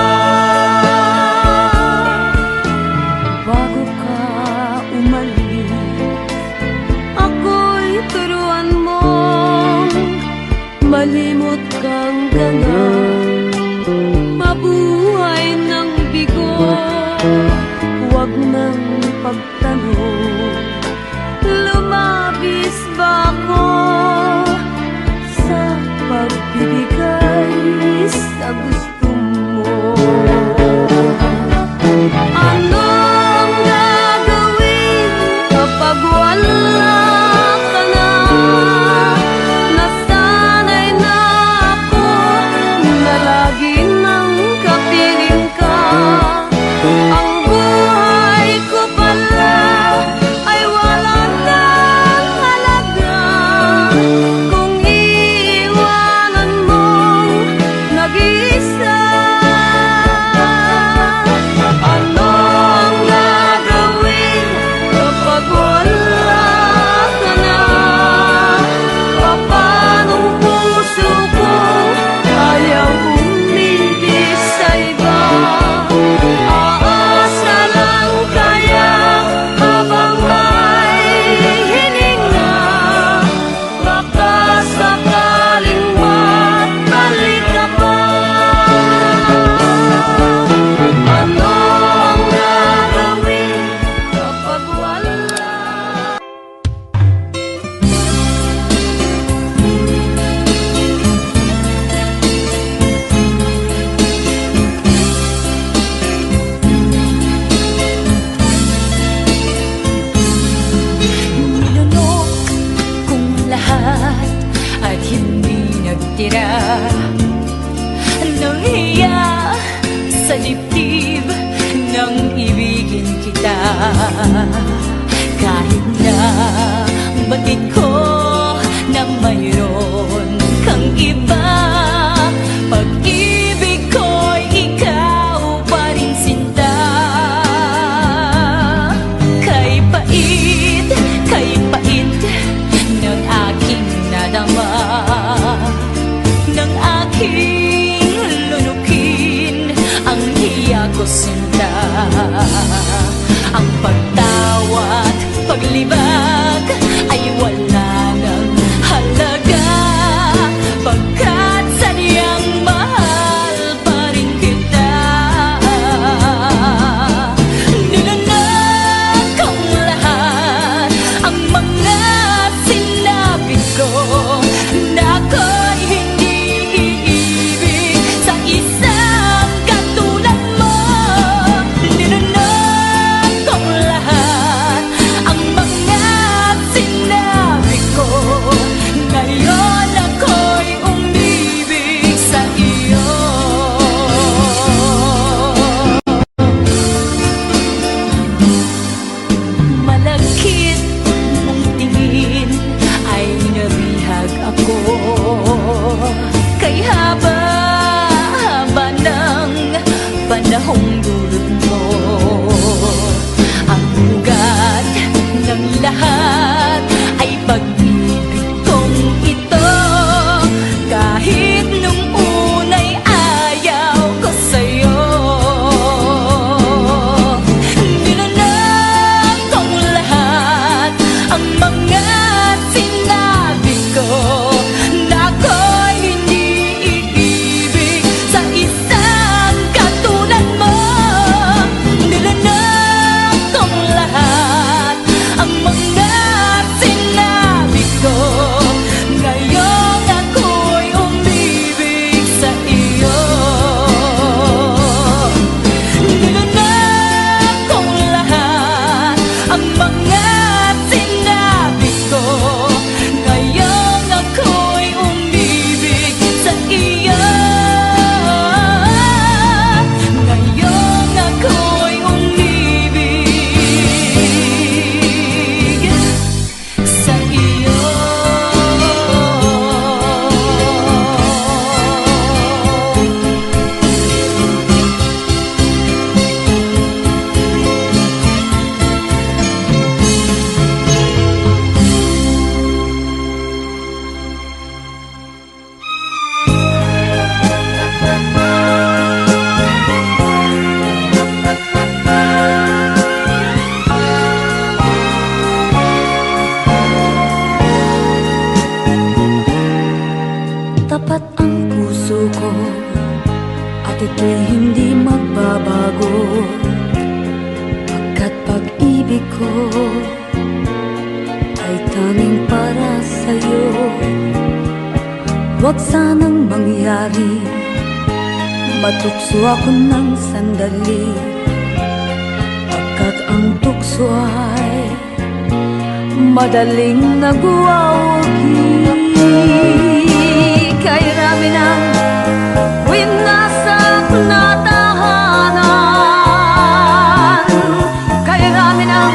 Bago ka umalis, ako'y turuan mong malimot kang ganga, mabuhay ng bigo, huwag nang pagtanong. Lumabis ba ako sa pagbibigay sa gusto mo? Ano ang gagawin kapag wala ka na? Nasanay na ako na lagi nang kapiling ka. Ang buhay ko pala ay wala nang halaga kung iiwanan mong nag-isa. Ano ang gagawin kapag wala ka na? Papanong puso ko ayaw umibig sa iba? Aasa lang kaya habang may hininga? Baka sakaling magbalik ka pa. Ano ang gagawin kapag wala? Nilunok kong lahat at hindi nagtira ng hiya sa dibdib nang ibigin kita. Kahit na batid ko na mayroon kang iba, pag-ibig ko'y ikaw pa rin sinta. Kay pait ng aking nadama, ng aking lunukin ang hiya ko sinta. Ang pagtawat, paglibag ay wala nang halaga, pagkat sadyang mahal pa rin kita. Nilunok kong lahat ang mga sinabi ko na ako'y hindi iibig sa isang katulad mo. Nilunok kong lahat ang mga At ito'y hindi magbabago, pagkat pag-ibig ko ay tanging para sa'yo. Huwag sanang mangyari matukso ako ng sandali, pagkat ang tukso ay madaling nagwawagi. Kay rami ng winasak na tahanan, kay rami ng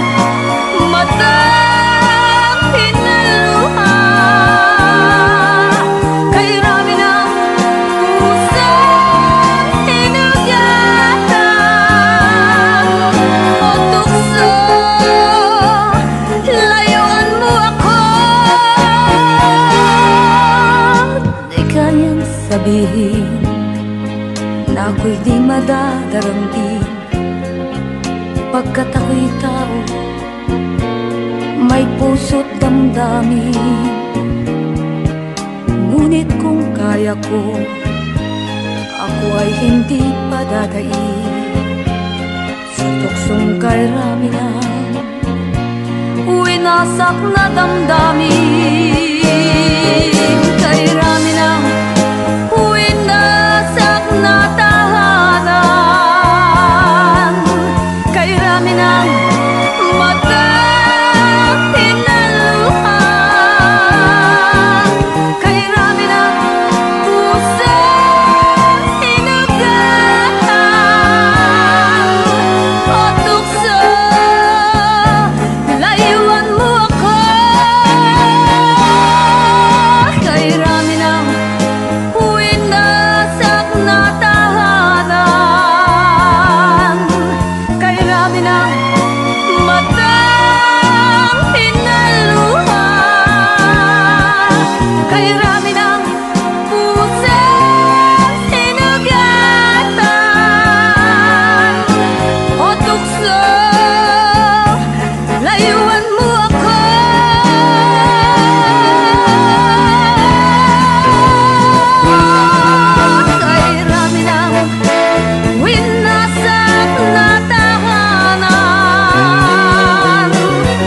matang pinaluha, kay rami ng pusang hinugatan o tukso, layuan mo ako. Di kayang sabihin na ako'y di madadaramdin, pagkat ako'y tao, may puso't damdamin. Ngunit kung kaya ko, ako ay hindi padadaig sa tuksong kay rami ng winasak na damdamin. Kay rami ng winasak na tahanan, kay rami ng matang pinaluha, kay rami ng pusang hinugatan o tukso, layuan mo ako. Kay rami ng winasak na tahanan, kay rami ng matang pinaluha, kay rami ng pusang hinugatan o tukso, layuan mo ako. Kay rami ng winasak na tahanan,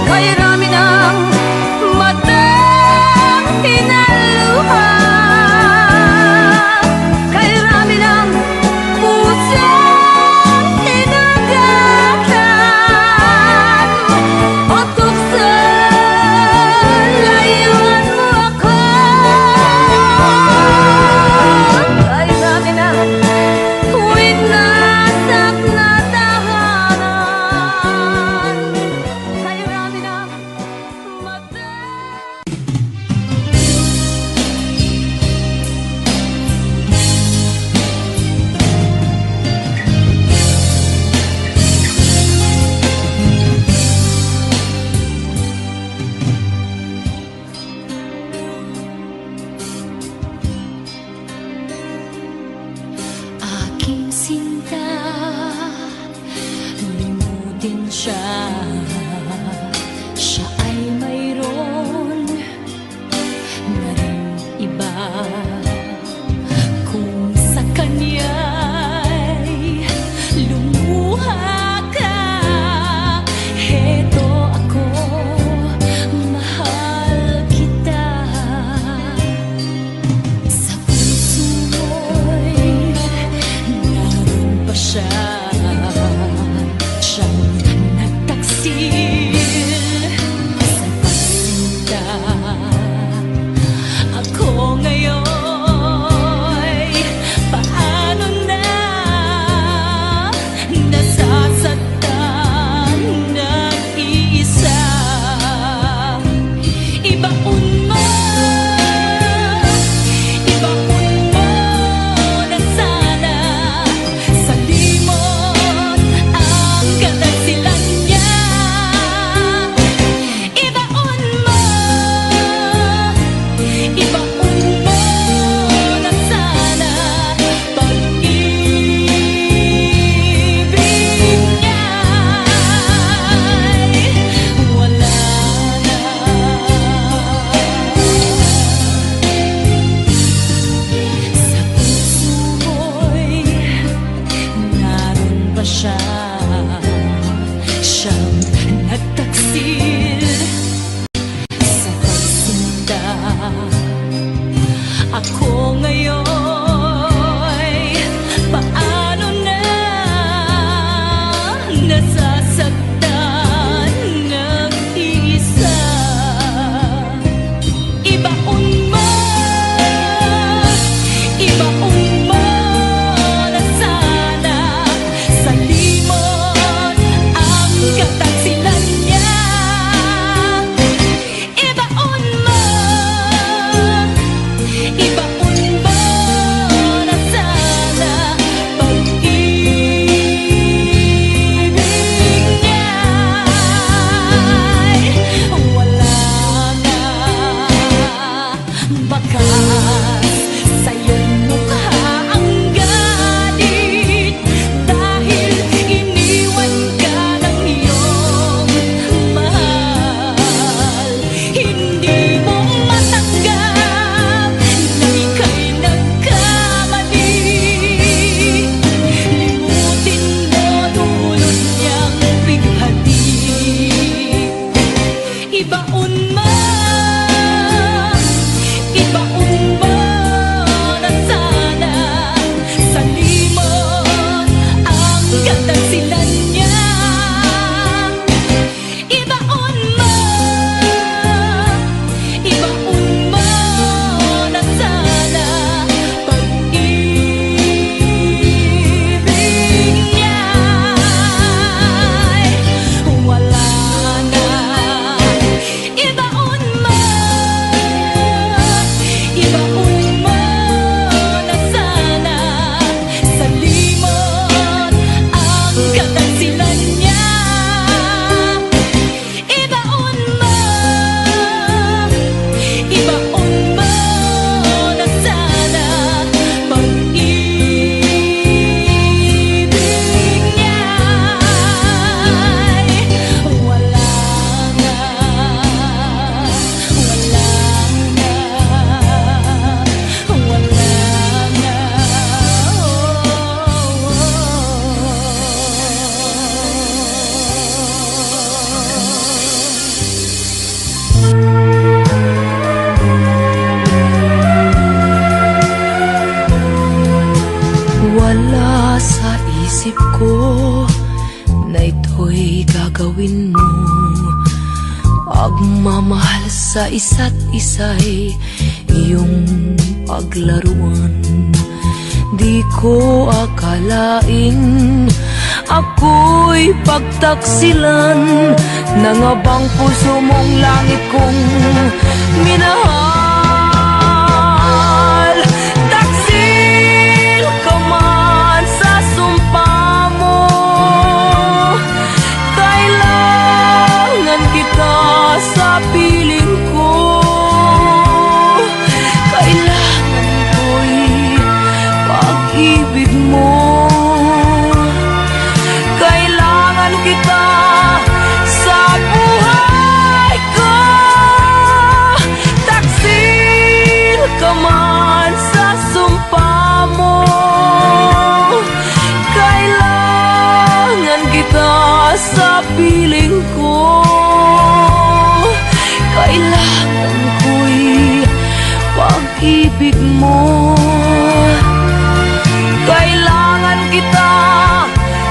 kay rami ng matang pinaluha, kay rami ng pusang hinugatan o tukso, layuan mo ako. Kay rami ng winasak na tahanan, kay rami ng matang. Aking sinta, limutin siya. Siya ay mayroon na rin iba. Kung sa kanya'y lumuha ka, heto ako, mahal kita. Sa puso mo'y naroon pa siya, siyang nagtaksi Wala sa isip ko na ito'y gagawin mo. Pagmamahal sa isa't isa'y iyong paglaruan. Di ko akalain ako'y pagtaksilan ng abang puso mong langit kong minahal. Taksil ka man sa sumpa mo, kailangan kita sa piling ko. Kailangan ko'y pag-ibig mo. Kailangan kita sa buhay ko. Taksil ka man sa sumpa mo, kailangan kita sa piling ko. Kailangan ko'y pag-ibig mo. Kailangan kita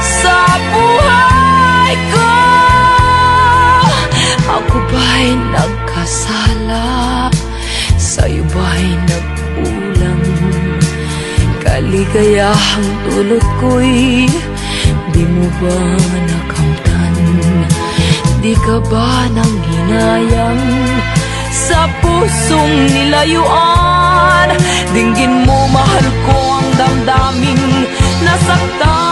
sa buhay ko. Ako ba'y nagkasala? Sa'yo ba'y nagkulang? Kaligayahang dulot ko'y di mo ba nakamtan? Di ka ba nang hinayang sa pusong nilayuan? Dinggin mo, mahal ko, ang damdaming nasaktan.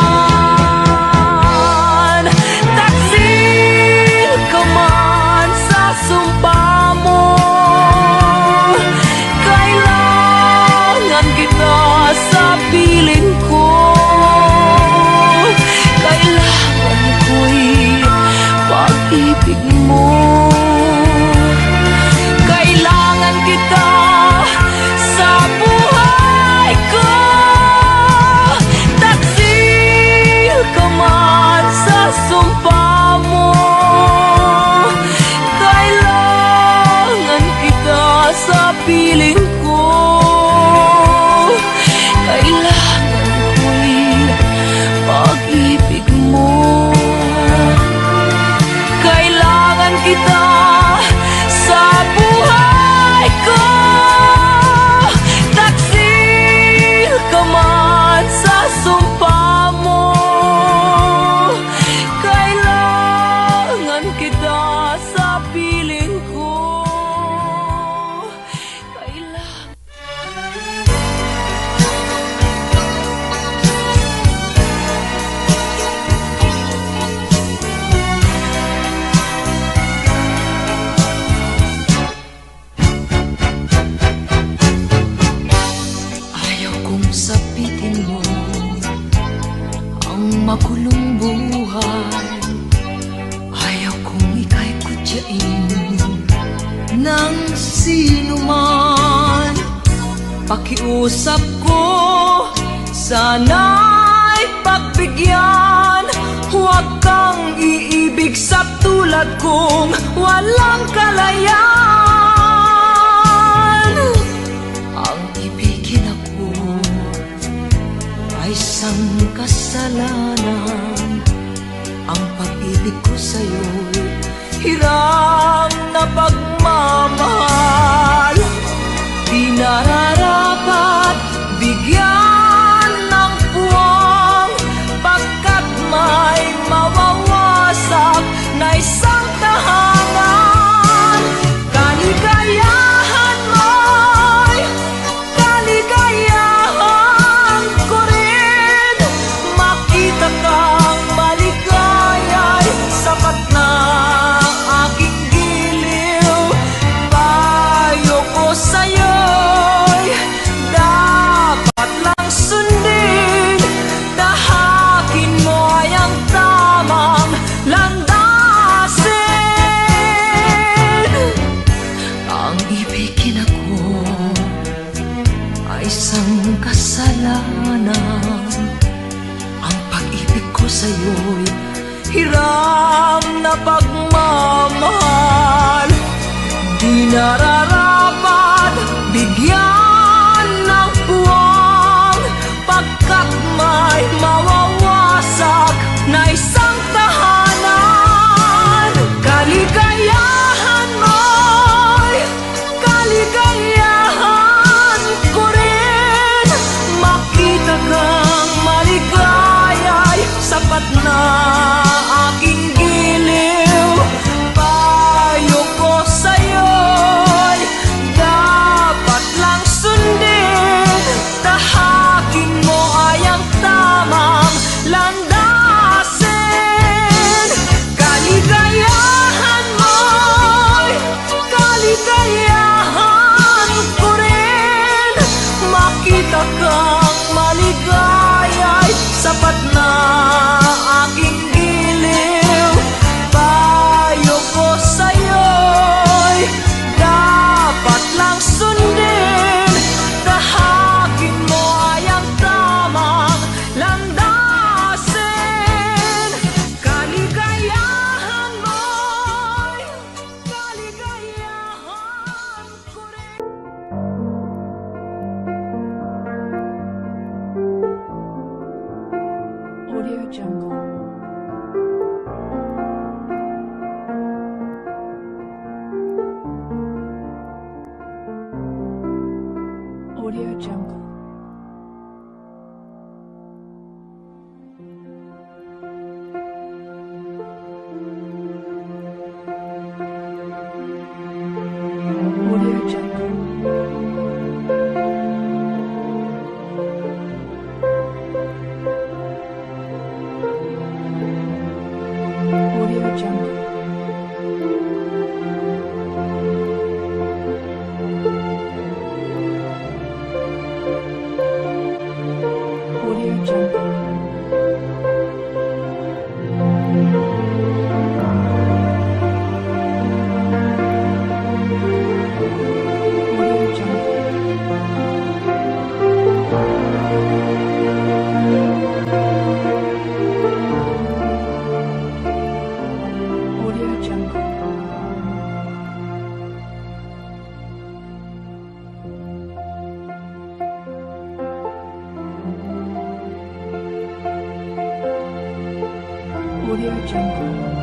Taksil ka man sa sumpa mo, kailangan kita sa piling ko. Kailangan ko'y pag-ibig mo. Kailangan kita sa buhay ko. Taksil ka man sa sumpa mo, kailangan kita sa piling ko. Kailangan ko'y pag-ibig mo. Kailangan kita sa buhay ko. Taksil ka man sa sumpa mo, kailangan kita sa piling ko. Kailangan. Ayaw kong sapitin mo ang makulong buhay. Ayaw kong ika'y kutyain ng sino man. Pakiusap ko, sana'y pagbigyan. Huwag kang iibig sa tulad kong walang kalayaan. Ang ibigin ako ay isang kasalanan. Ang pag-ibig ko sa'yo'y hirang na pagmamahal. Di nararapat bigyan ng puwang, pagkat may mawawasak na isang tahanan. Kaligayahan mo'y kaligayahan ko rin. Makita kang maligaya'y sapat na aking giliw. Payo ko sa'yo'y dapat lang sundin. Tahakin mo ay ang tamang landasin. Ang ibigin ako ay isang kasalanan. Ang pag-ibig ko sa'yo'y hiram na pagmamahal. Di nararapat bigyan ng puwang, pagkat Audio Jungle. Audio Jungle. Audio Jungle. Audio Jungle. Audio Jungle. Audio Jungle. Audio Jungle. Audio Jungle.